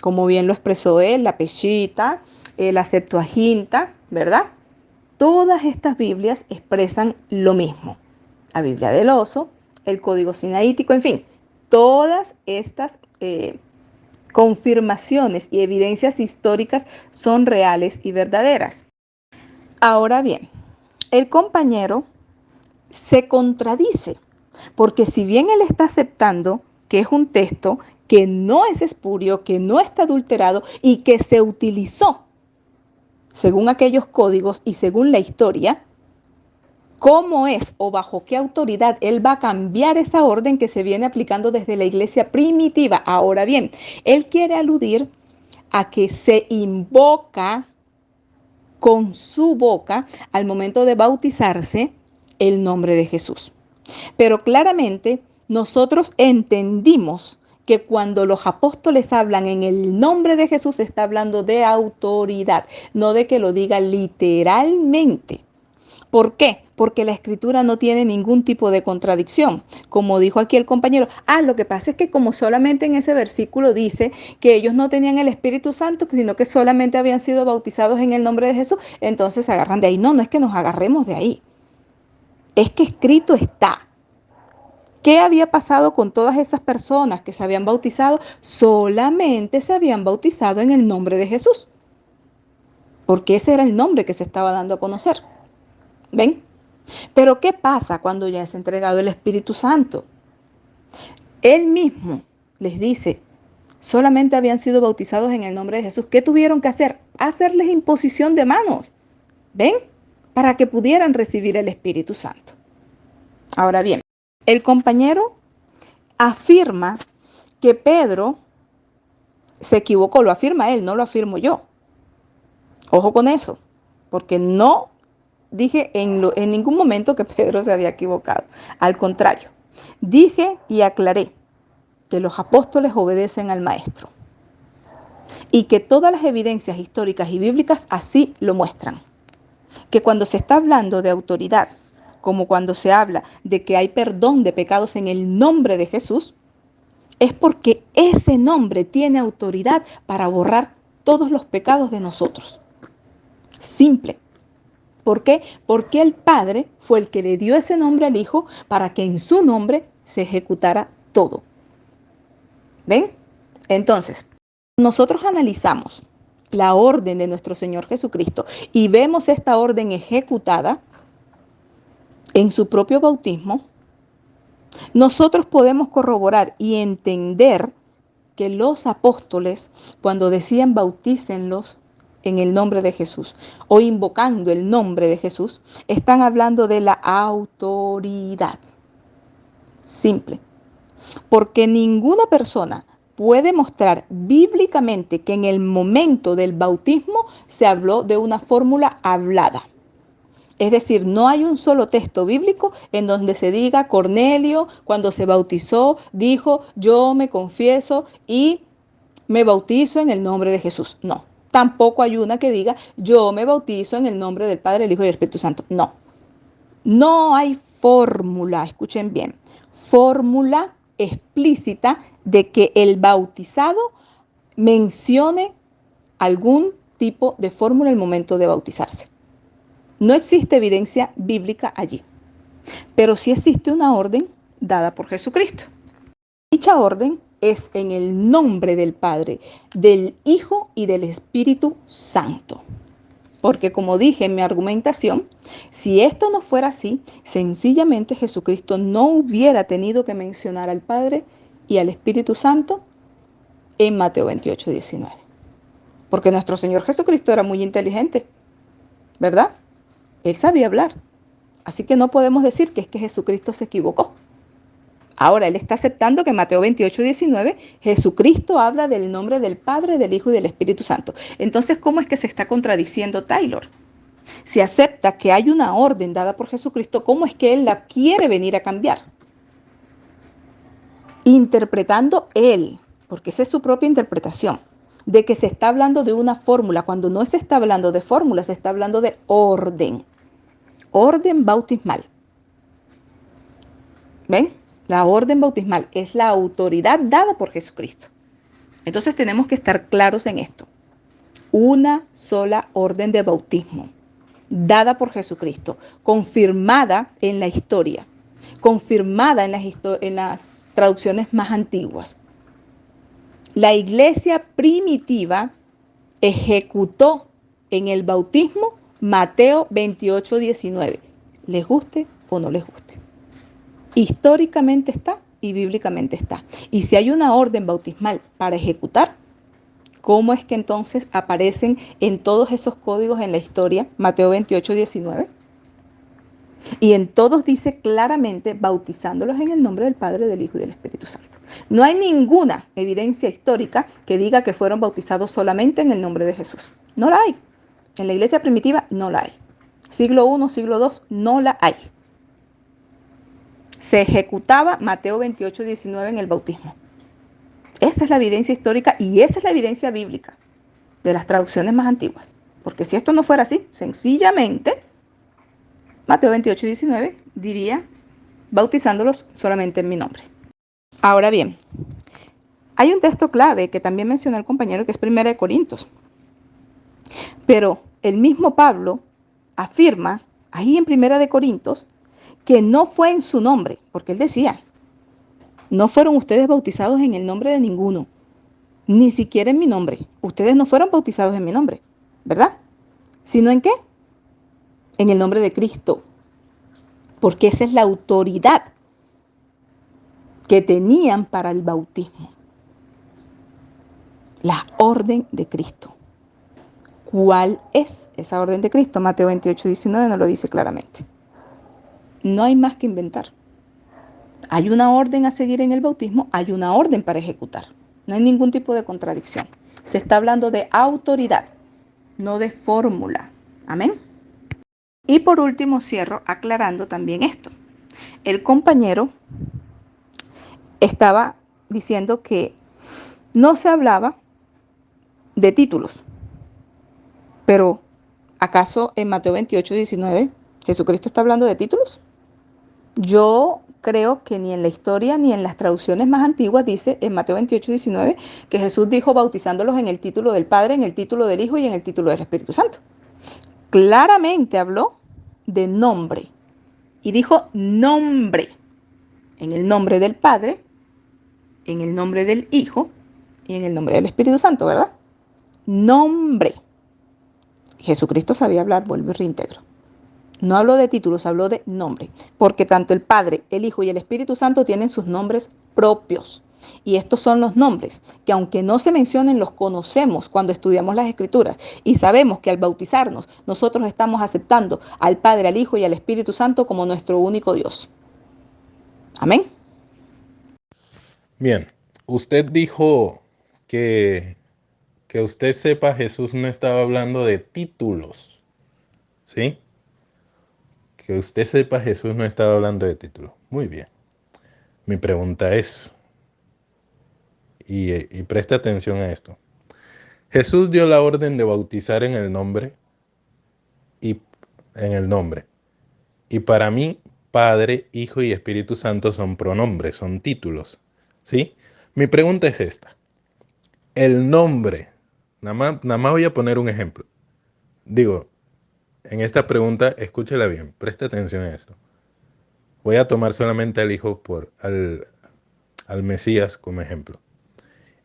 como bien lo expresó él, la Peshitta, la Septuaginta, ¿verdad? Todas estas Biblias expresan lo mismo. La Biblia del oso, el Código Sinaítico, en fin, todas estas confirmaciones y evidencias históricas son reales y verdaderas. Ahora bien, el compañero se contradice, porque si bien él está aceptando que es un texto que no es espurio, que no está adulterado y que se utilizó según aquellos códigos y según la historia, ¿cómo es o bajo qué autoridad él va a cambiar esa orden que se viene aplicando desde la iglesia primitiva? Ahora bien, él quiere aludir a que se invoca con su boca al momento de bautizarse el nombre de Jesús. Pero claramente nosotros entendimos que cuando los apóstoles hablan en el nombre de Jesús, está hablando de autoridad, no de que lo diga literalmente. ¿Por qué? Porque la escritura no tiene ningún tipo de contradicción. Como dijo aquí el compañero, lo que pasa es que como solamente en ese versículo dice que ellos no tenían el Espíritu Santo, sino que solamente habían sido bautizados en el nombre de Jesús, entonces se agarran de ahí. No, no es que nos agarremos de ahí. Es que escrito está. ¿Qué había pasado con todas esas personas que se habían bautizado? Solamente se habían bautizado en el nombre de Jesús, porque ese era el nombre que se estaba dando a conocer. ¿Ven? Pero ¿qué pasa cuando ya es entregado el Espíritu Santo? Él mismo les dice, solamente habían sido bautizados en el nombre de Jesús. ¿Qué tuvieron que hacer? Hacerles imposición de manos. ¿Ven? Para que pudieran recibir el Espíritu Santo. Ahora bien, el compañero afirma que Pedro se equivocó. Lo afirma él, no lo afirmo yo. Ojo con eso, porque no dije en ningún momento que Pedro se había equivocado. Al contrario, dije y aclaré que los apóstoles obedecen al Maestro y que todas las evidencias históricas y bíblicas así lo muestran. Que cuando se está hablando de autoridad, como cuando se habla de que hay perdón de pecados en el nombre de Jesús, es porque ese nombre tiene autoridad para borrar todos los pecados de nosotros. Simple. ¿Por qué? Porque el Padre fue el que le dio ese nombre al Hijo para que en su nombre se ejecutara todo. ¿Ven? Entonces, nosotros analizamos la orden de nuestro Señor Jesucristo y vemos esta orden ejecutada en su propio bautismo, nosotros podemos corroborar y entender que los apóstoles, cuando decían bautícenlos en el nombre de Jesús o invocando el nombre de Jesús, están hablando de la autoridad. Simple. Porque ninguna persona puede mostrar bíblicamente que en el momento del bautismo se habló de una fórmula hablada. Es decir, no hay un solo texto bíblico en donde se diga Cornelio, cuando se bautizó, dijo, yo me confieso y me bautizo en el nombre de Jesús. No. Tampoco hay una que diga, yo me bautizo en el nombre del Padre, el Hijo y el Espíritu Santo. No. No hay fórmula, escuchen bien, fórmula explícita de que el bautizado mencione algún tipo de fórmula al momento de bautizarse. No existe evidencia bíblica allí, pero sí existe una orden dada por Jesucristo. Dicha orden es en el nombre del Padre, del Hijo y del Espíritu Santo. Porque como dije en mi argumentación, si esto no fuera así, sencillamente Jesucristo no hubiera tenido que mencionar al Padre y al Espíritu Santo en Mateo 28, 19. Porque nuestro Señor Jesucristo era muy inteligente, ¿verdad? Él sabía hablar. Así que no podemos decir que es que Jesucristo se equivocó. Ahora, él está aceptando que en Mateo 28, 19, Jesucristo habla del nombre del Padre, del Hijo y del Espíritu Santo. Entonces, ¿cómo es que se está contradiciendo Taylor? Si acepta que hay una orden dada por Jesucristo, ¿cómo es que él la quiere venir a cambiar? Interpretando él, porque esa es su propia interpretación, de que se está hablando de una fórmula, cuando no se está hablando de fórmula, se está hablando de orden. Orden bautismal. ¿Ven? La orden bautismal es la autoridad dada por Jesucristo. Entonces tenemos que estar claros en esto. Una sola orden de bautismo, dada por Jesucristo, confirmada en la historia, confirmada en las traducciones más antiguas. La iglesia primitiva ejecutó en el bautismo Mateo 28, 19, les guste o no les guste. Históricamente está y bíblicamente está. Y si hay una orden bautismal para ejecutar, ¿cómo es que entonces aparecen en todos esos códigos en la historia, Mateo 28, 19? Y en todos dice claramente bautizándolos en el nombre del Padre, del Hijo y del Espíritu Santo. No hay ninguna evidencia histórica que diga que fueron bautizados solamente en el nombre de Jesús. No la hay. En la iglesia primitiva no la hay. Siglo I, siglo II, no la hay. Se ejecutaba Mateo 28, 19 en el bautismo. Esa es la evidencia histórica y esa es la evidencia bíblica de las traducciones más antiguas. Porque si esto no fuera así, sencillamente, Mateo 28, 19 diría, bautizándolos solamente en mi nombre. Ahora bien, hay un texto clave que también mencionó el compañero que es 1 Corintios. Pero el mismo Pablo afirma ahí en 1 Corintios que no fue en su nombre, porque él decía, no fueron ustedes bautizados en el nombre de ninguno, ni siquiera en mi nombre. Ustedes no fueron bautizados en mi nombre, ¿verdad? ¿Sino en qué? En el nombre de Cristo, porque esa es la autoridad que tenían para el bautismo. La orden de Cristo. ¿Cuál es esa orden de Cristo? Mateo 28, 19 nos lo dice claramente. No hay más que inventar. Hay una orden a seguir en el bautismo, hay una orden para ejecutar. No hay ningún tipo de contradicción. Se está hablando de autoridad, no de fórmula. Amén. Y por último cierro aclarando también esto. El compañero estaba diciendo que no se hablaba de títulos, pero ¿acaso en Mateo 28, 19 Jesucristo está hablando de títulos? Yo creo que ni en la historia ni en las traducciones más antiguas dice en Mateo 28, 19 que Jesús dijo bautizándolos en el título del Padre, en el título del Hijo y en el título del Espíritu Santo. Claramente habló de nombre y dijo nombre, en el nombre del Padre, en el nombre del Hijo y en el nombre del Espíritu Santo, ¿verdad? Nombre. Jesucristo sabía hablar, vuelvo y reintegro. No habló de títulos, habló de nombre, porque tanto el Padre, el Hijo y el Espíritu Santo tienen sus nombres propios. Y estos son los nombres que aunque no se mencionen, los conocemos cuando estudiamos las Escrituras y sabemos que al bautizarnos nosotros estamos aceptando al Padre, al Hijo y al Espíritu Santo como nuestro único Dios. Amén. Bien, usted dijo que usted sepa Jesús no estaba hablando de títulos, ¿sí? que usted sepa, Jesús no estaba hablando de título. Muy bien. Mi pregunta es, y preste atención a esto. Jesús dio la orden de bautizar en el nombre y en el nombre. Y para mí, Padre, Hijo y Espíritu Santo son pronombres, son títulos. ¿Sí? Mi pregunta es esta. El nombre, nada más voy a poner un ejemplo. Digo, en esta pregunta, escúchela bien, preste atención a esto. Voy a tomar solamente al Hijo al Mesías como ejemplo.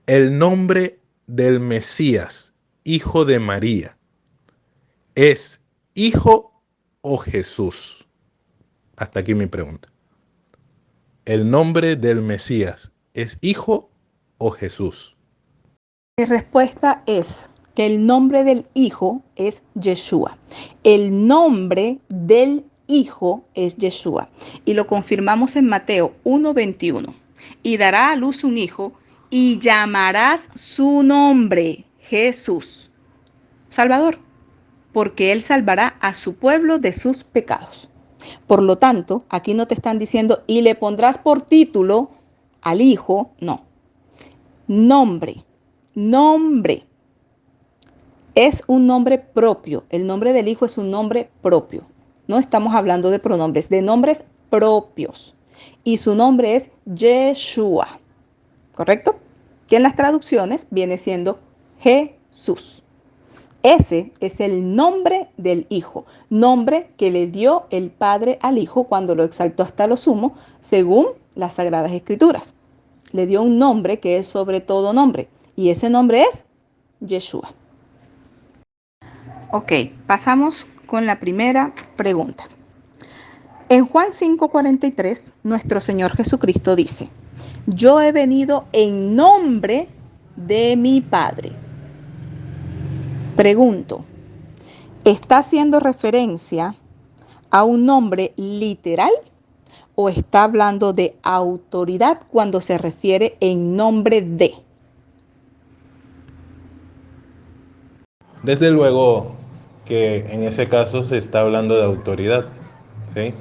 El nombre del Mesías, Hijo de María, ¿es Hijo o Jesús? Hasta aquí mi pregunta. ¿El nombre del Mesías es Hijo o Jesús? Mi respuesta es que el nombre del Hijo es Yeshua. El nombre del Hijo es Yeshua. Y lo confirmamos en Mateo 1:21. Y dará a luz un hijo y llamarás su nombre Jesús, Salvador, porque él salvará a su pueblo de sus pecados. Por lo tanto, aquí no te están diciendo y le pondrás por título al hijo, no. Nombre, nombre. Es un nombre propio. El nombre del hijo es un nombre propio. No estamos hablando de pronombres, de nombres propios. Y su nombre es Yeshua. ¿Correcto? Que en las traducciones viene siendo Jesús. Ese es el nombre del Hijo, nombre que le dio el Padre al Hijo cuando lo exaltó hasta lo sumo, según las Sagradas Escrituras. Le dio un nombre que es sobre todo nombre, y ese nombre es Yeshua. Ok, pasamos con la primera pregunta. En Juan 5:43, nuestro Señor Jesucristo dice, yo he venido en nombre de mi Padre. Pregunto, ¿está haciendo referencia a un nombre literal o está hablando de autoridad cuando se refiere en nombre de? Desde luego que en ese caso se está hablando de autoridad, ¿sí?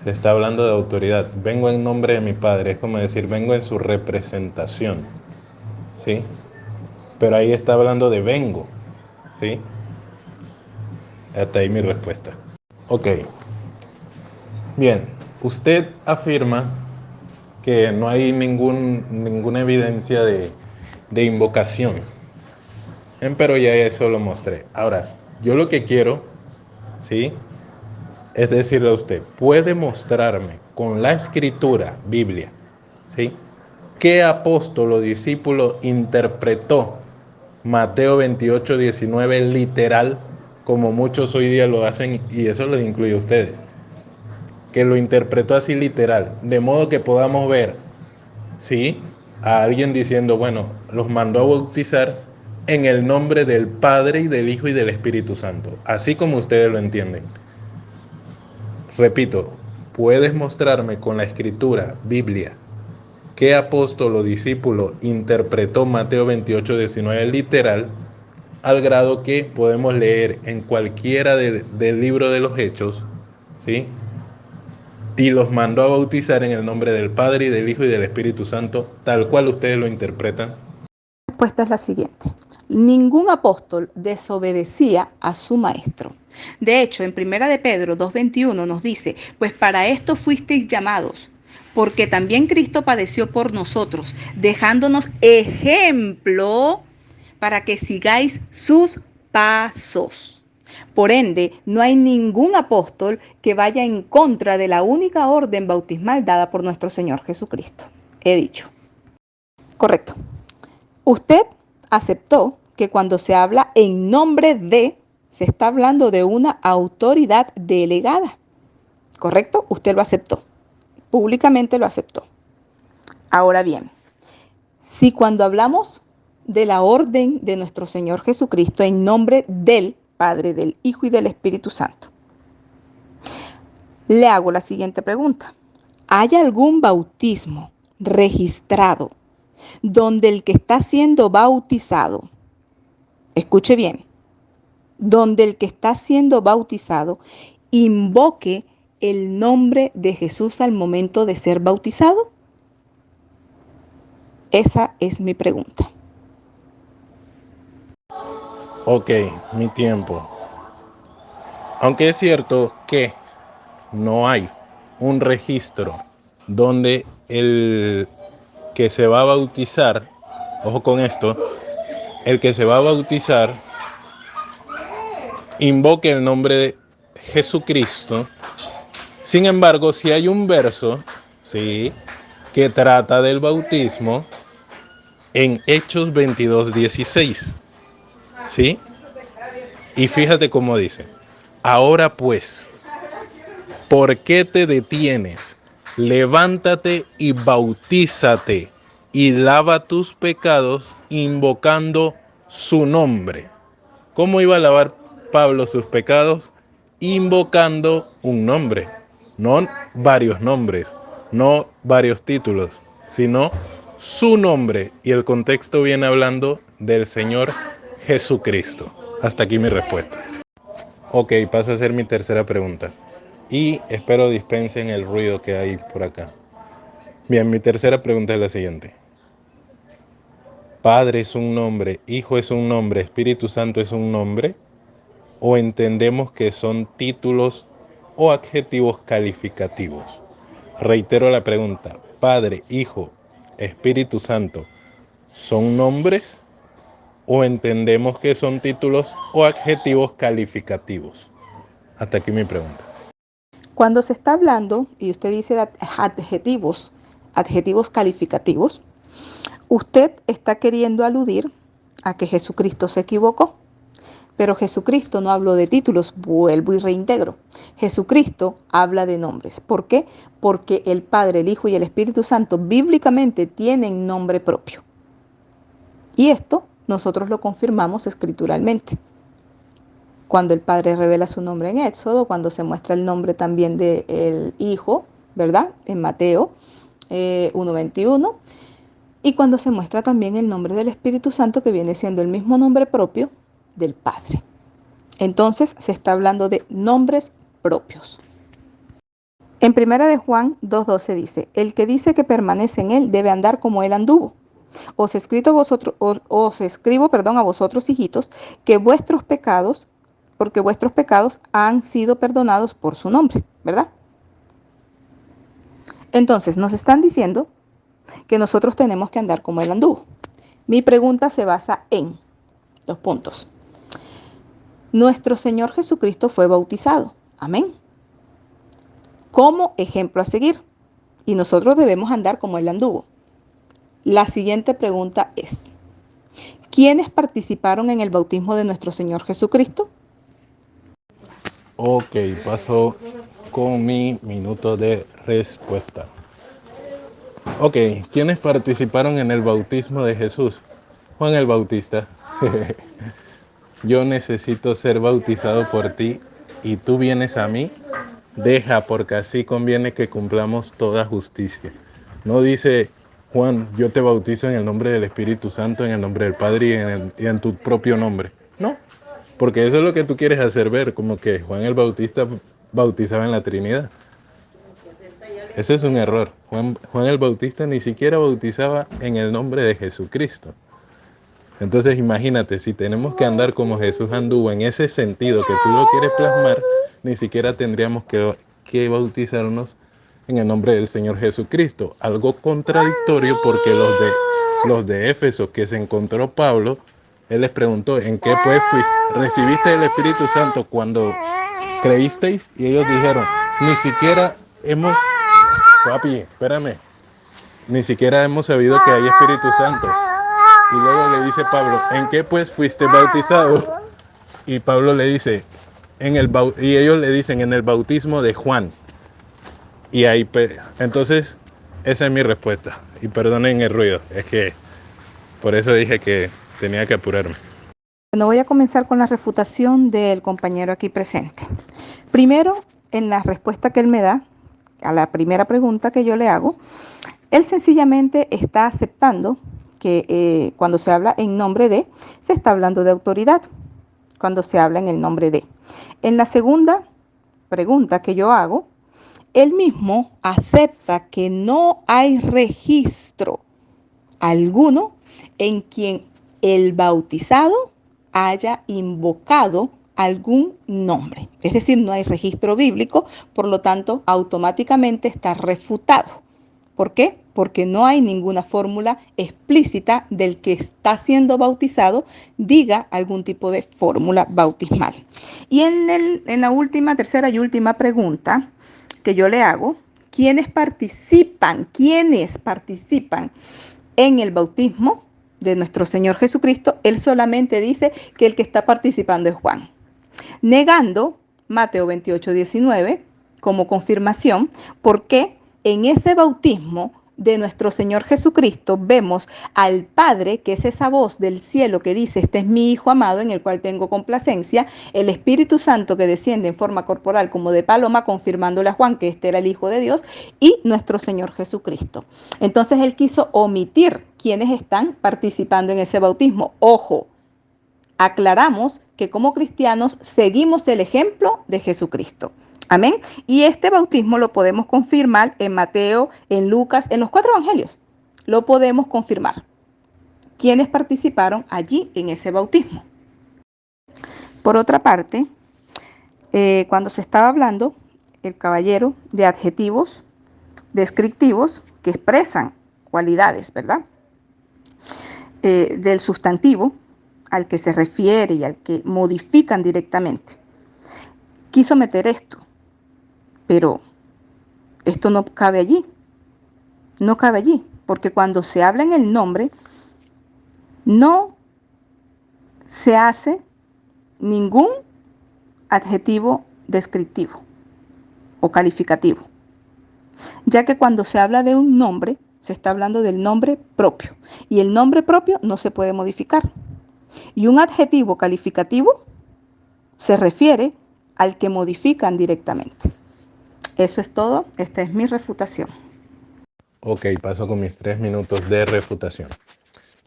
Se está hablando de autoridad. Vengo en nombre de mi Padre, es como decir, vengo en su representación, ¿sí? Pero ahí está hablando de vengo, ¿sí? Hasta ahí mi respuesta. Ok. Bien, usted afirma que no hay ninguna evidencia de invocación. Pero ya eso lo mostré. Ahora, yo lo que quiero, ¿sí? Es decirle a usted, puede mostrarme con la escritura, Biblia, ¿sí? ¿Qué apóstol o discípulo interpretó Mateo 28:19 literal, como muchos hoy día lo hacen, y eso les incluye a ustedes? Que lo interpretó así literal, de modo que podamos ver, ¿sí? A alguien diciendo, bueno, los mandó a bautizar en el nombre del Padre y del Hijo y del Espíritu Santo, así como ustedes lo entienden. Repito, puedes mostrarme con la escritura, Biblia, qué apóstol o discípulo interpretó Mateo 28:19 literal, al grado que podemos leer en cualquiera del libro de los Hechos, ¿sí? Y los mandó a bautizar en el nombre del Padre y del Hijo y del Espíritu Santo, tal cual ustedes lo interpretan. La respuesta es la siguiente. Ningún apóstol desobedecía a su maestro. De hecho, en 1 de Pedro 2:21 nos dice, pues para esto fuisteis llamados, porque también Cristo padeció por nosotros, dejándonos ejemplo para que sigáis sus pasos. Por ende, no hay ningún apóstol que vaya en contra de la única orden bautismal dada por nuestro Señor Jesucristo. He dicho. Correcto. Usted aceptó que cuando se habla en nombre de, se está hablando de una autoridad delegada. ¿Correcto? Usted lo aceptó. Públicamente lo aceptó. Ahora bien, si cuando hablamos de la orden de nuestro Señor Jesucristo en nombre del Padre, del Hijo y del Espíritu Santo, le hago la siguiente pregunta. ¿Hay algún bautismo registrado donde el que está siendo bautizado, escuche bien, donde el que está siendo bautizado invoque el nombre de Jesús al momento de ser bautizado? Esa es mi pregunta. Ok, mi tiempo. Aunque es cierto que no hay un registro donde el que se va a bautizar, ojo con esto, el que se va a bautizar invoque el nombre de Jesucristo. Sin embargo, si hay un verso, ¿sí?, que trata del bautismo en Hechos 22:16, ¿sí? Y fíjate cómo dice: ahora pues, ¿por qué te detienes? Levántate y bautízate y lava tus pecados invocando su nombre. ¿Cómo iba a lavar Pablo sus pecados? Invocando un nombre, no varios nombres, no varios títulos, sino su nombre. Y el contexto viene hablando del Señor Jesucristo. Hasta aquí mi respuesta. Ok, paso a hacer mi tercera pregunta. Y espero dispensen el ruido que hay por acá. Bien, mi tercera pregunta es la siguiente. ¿Padre es un nombre, Hijo es un nombre, Espíritu Santo es un nombre? ¿O entendemos que son títulos o adjetivos calificativos? Reitero la pregunta: ¿Padre, Hijo, Espíritu Santo son nombres o entendemos que son títulos o adjetivos calificativos? Hasta aquí mi pregunta. Cuando se está hablando y usted dice adjetivos calificativos, usted está queriendo aludir a que Jesucristo se equivocó. Pero Jesucristo no habló de títulos, vuelvo y reintegro. Jesucristo habla de nombres. ¿Por qué? Porque el Padre, el Hijo y el Espíritu Santo bíblicamente tienen nombre propio. Y esto nosotros lo confirmamos escrituralmente. Cuando el Padre revela su nombre en Éxodo, cuando se muestra el nombre también del Hijo, ¿verdad? En Mateo 1:21. Y cuando se muestra también el nombre del Espíritu Santo, que viene siendo el mismo nombre propio del Padre. Entonces se está hablando de nombres propios. En 1 de Juan 2:12 dice: el que dice que permanece en él debe andar como él anduvo. Os escribo a vosotros, hijitos, que porque vuestros pecados han sido perdonados por su nombre, ¿verdad? Entonces nos están diciendo que nosotros tenemos que andar como él anduvo. Mi pregunta se basa en dos puntos. Nuestro Señor Jesucristo fue bautizado. Amén. Como ejemplo a seguir. Y nosotros debemos andar como él anduvo. La siguiente pregunta es: ¿quiénes participaron en el bautismo de nuestro Señor Jesucristo? Ok, paso con mi minuto de respuesta. Ok, ¿quiénes participaron en el bautismo de Jesús? Juan el Bautista. Yo necesito ser bautizado por ti y tú vienes a mí. Deja, porque así conviene que cumplamos toda justicia. No dice Juan: yo te bautizo en el nombre del Espíritu Santo, en el nombre del Padre y en tu propio nombre. No, porque eso es lo que tú quieres hacer ver, como que Juan el Bautista bautizaba en la Trinidad. Ese es un error. Juan el Bautista ni siquiera bautizaba en el nombre de Jesucristo. Entonces imagínate, si tenemos que andar como Jesús anduvo en ese sentido que tú lo quieres plasmar, ni siquiera tendríamos que bautizarnos en el nombre del Señor Jesucristo. Algo contradictorio, porque los de Éfeso, que se encontró Pablo, él les preguntó: ¿en qué pues recibiste el Espíritu Santo cuando creísteis? Y ellos dijeron: ni siquiera hemos... Papi, espérame. Ni siquiera hemos sabido que hay Espíritu Santo. Y luego le dice Pablo: ¿en qué pues fuiste bautizado? Y Pablo le dice: y ellos le dicen: en el bautismo de Juan. Y ahí, entonces, esa es mi respuesta. Y perdonen el ruido, es que por eso dije que tenía que apurarme. Bueno, voy a comenzar con la refutación del compañero aquí presente. Primero, en la respuesta que él me da a la primera pregunta que yo le hago, él sencillamente está aceptando que cuando se habla en nombre de, se está hablando de autoridad, cuando se habla en el nombre de. En la segunda pregunta que yo hago, él mismo acepta que no hay registro alguno en quien el bautizado haya invocado algún nombre. Es decir, no hay registro bíblico, por lo tanto, automáticamente está refutado. ¿Por qué? Porque no hay ninguna fórmula explícita del que está siendo bautizado diga algún tipo de fórmula bautismal. Y en la tercera y última pregunta que yo le hago, ¿quiénes participan en el bautismo de nuestro Señor Jesucristo? Él solamente dice que el que está participando es Juan, negando Mateo 28:19 como confirmación, porque en ese bautismo de nuestro Señor Jesucristo vemos al Padre, que es esa voz del cielo que dice: este es mi Hijo amado en el cual tengo complacencia, el Espíritu Santo que desciende en forma corporal como de paloma, confirmándole a Juan que este era el Hijo de Dios, y nuestro Señor Jesucristo. Entonces él quiso omitir quienes están participando en ese bautismo. Ojo, aclaramos que como cristianos seguimos el ejemplo de Jesucristo. Amén. Y este bautismo lo podemos confirmar en Mateo, en Lucas, en los 4 evangelios. Lo podemos confirmar. ¿Quiénes participaron allí en ese bautismo? Por otra parte, cuando se estaba hablando, el caballero, de adjetivos descriptivos que expresan cualidades, ¿verdad? Del sustantivo al que se refiere y al que modifican directamente. Quiso meter esto, pero esto no cabe allí. No cabe allí, porque cuando se habla en el nombre, no se hace ningún adjetivo descriptivo o calificativo, ya que cuando se habla de un nombre, se está hablando del nombre propio, y el nombre propio no se puede modificar. Y un adjetivo calificativo se refiere al que modifican directamente. Eso es todo. Esta es mi refutación. Ok, paso con mis 3 minutos de refutación.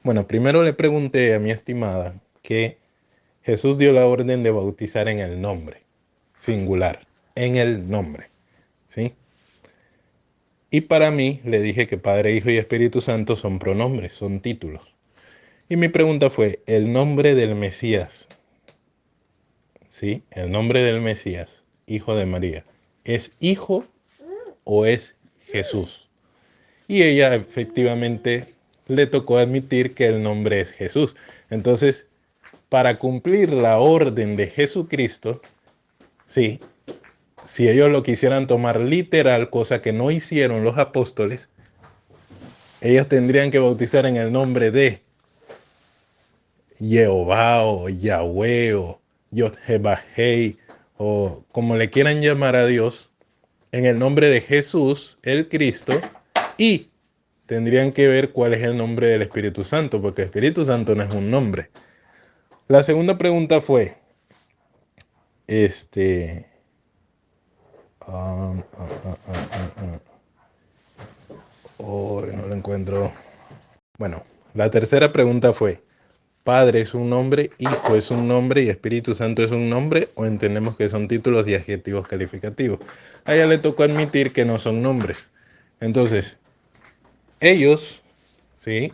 Bueno, primero le pregunté a mi estimada que Jesús dio la orden de bautizar en el nombre, singular, en el nombre, ¿sí? Y para mí le dije que Padre, Hijo y Espíritu Santo son pronombres, son títulos. Y mi pregunta fue, ¿el nombre del Mesías, sí? El nombre del Mesías, Hijo de María, ¿es Hijo o es Jesús? Y ella efectivamente le tocó admitir que el nombre es Jesús. Entonces, para cumplir la orden de Jesucristo, sí, si ellos lo quisieran tomar literal, cosa que no hicieron los apóstoles, ellos tendrían que bautizar en el nombre de Jehová o Yahweh o Yod-Heh-Vah-Heh o como le quieran llamar a Dios, en el nombre de Jesús, el Cristo, y tendrían que ver cuál es el nombre del Espíritu Santo, porque el Espíritu Santo no es un nombre. La segunda pregunta fue, no lo encuentro. Bueno, la tercera pregunta fue, Padre es un nombre, Hijo es un nombre y Espíritu Santo es un nombre, o entendemos que son títulos y adjetivos calificativos. A ella le tocó admitir que no son nombres. Entonces, ellos, ¿sí?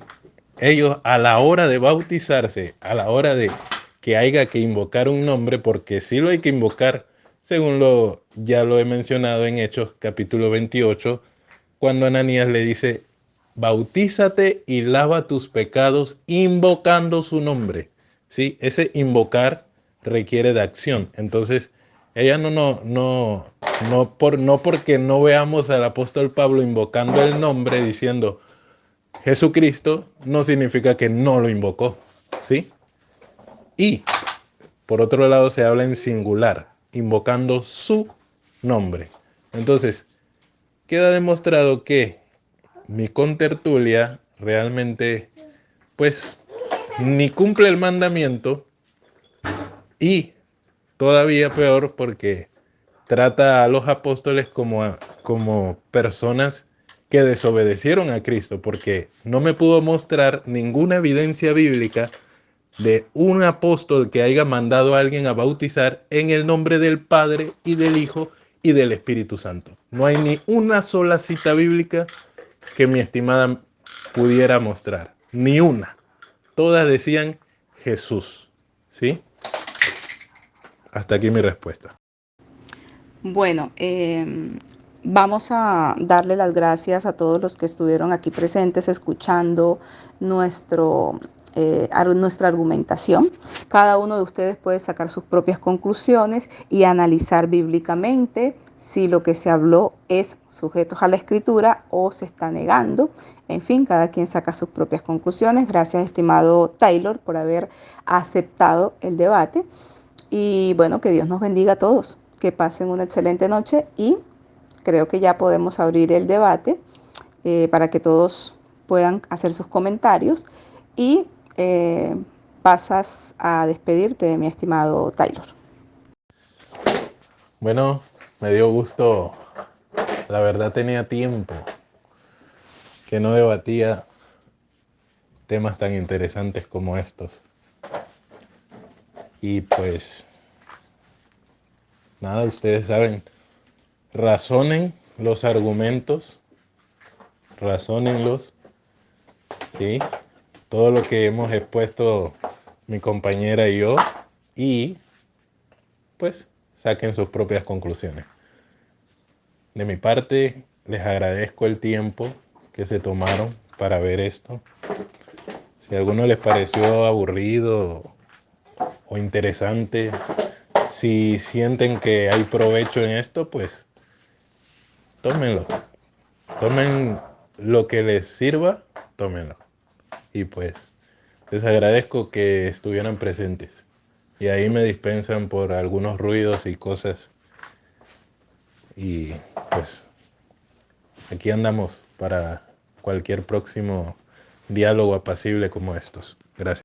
Ellos a la hora de bautizarse, a la hora de que haya que invocar un nombre, porque sí lo hay que invocar, según ya lo he mencionado en Hechos capítulo 28, cuando Ananías le dice, bautízate y lava tus pecados invocando su nombre. ¿Sí? Ese invocar requiere de acción. Entonces, ella no porque no veamos al apóstol Pablo invocando el nombre diciendo Jesucristo, no significa que no lo invocó. ¿Sí? Y por otro lado se habla en singular, invocando su nombre. Entonces, queda demostrado que mi contertulia realmente, pues, ni cumple el mandamiento y todavía peor porque trata a los apóstoles como personas que desobedecieron a Cristo, porque no me pudo mostrar ninguna evidencia bíblica de un apóstol que haya mandado a alguien a bautizar en el nombre del Padre y del Hijo y del Espíritu Santo. No hay ni una sola cita bíblica que mi estimada pudiera mostrar. Ni una. Todas decían Jesús. ¿Sí? Hasta aquí mi respuesta. Bueno, vamos a darle las gracias a todos los que estuvieron aquí presentes escuchando nuestra argumentación. Cada uno de ustedes puede sacar sus propias conclusiones y analizar bíblicamente si lo que se habló es sujeto a la escritura o se está negando. En fin, cada quien saca sus propias conclusiones. Gracias, estimado Taylor, por haber aceptado el debate. Y bueno, que Dios nos bendiga a todos. Que pasen una excelente noche y creo que ya podemos abrir el debate para que todos puedan hacer sus comentarios y pasas a despedirte, mi estimado Taylor. Bueno, me dio gusto. La verdad tenía tiempo que no debatía temas tan interesantes como estos. Y pues nada, ustedes saben, razonen los argumentos, razónenlos, ¿sí? Todo lo que hemos expuesto mi compañera y yo, y pues saquen sus propias conclusiones. De mi parte, les agradezco el tiempo que se tomaron para ver esto. Si a alguno les pareció aburrido o interesante, si sienten que hay provecho en esto, pues tómenlo. Tomen lo que les sirva, tómenlo. Y pues les agradezco que estuvieran presentes. Y ahí me dispensan por algunos ruidos y cosas. Y pues aquí andamos para cualquier próximo diálogo apacible como estos. Gracias.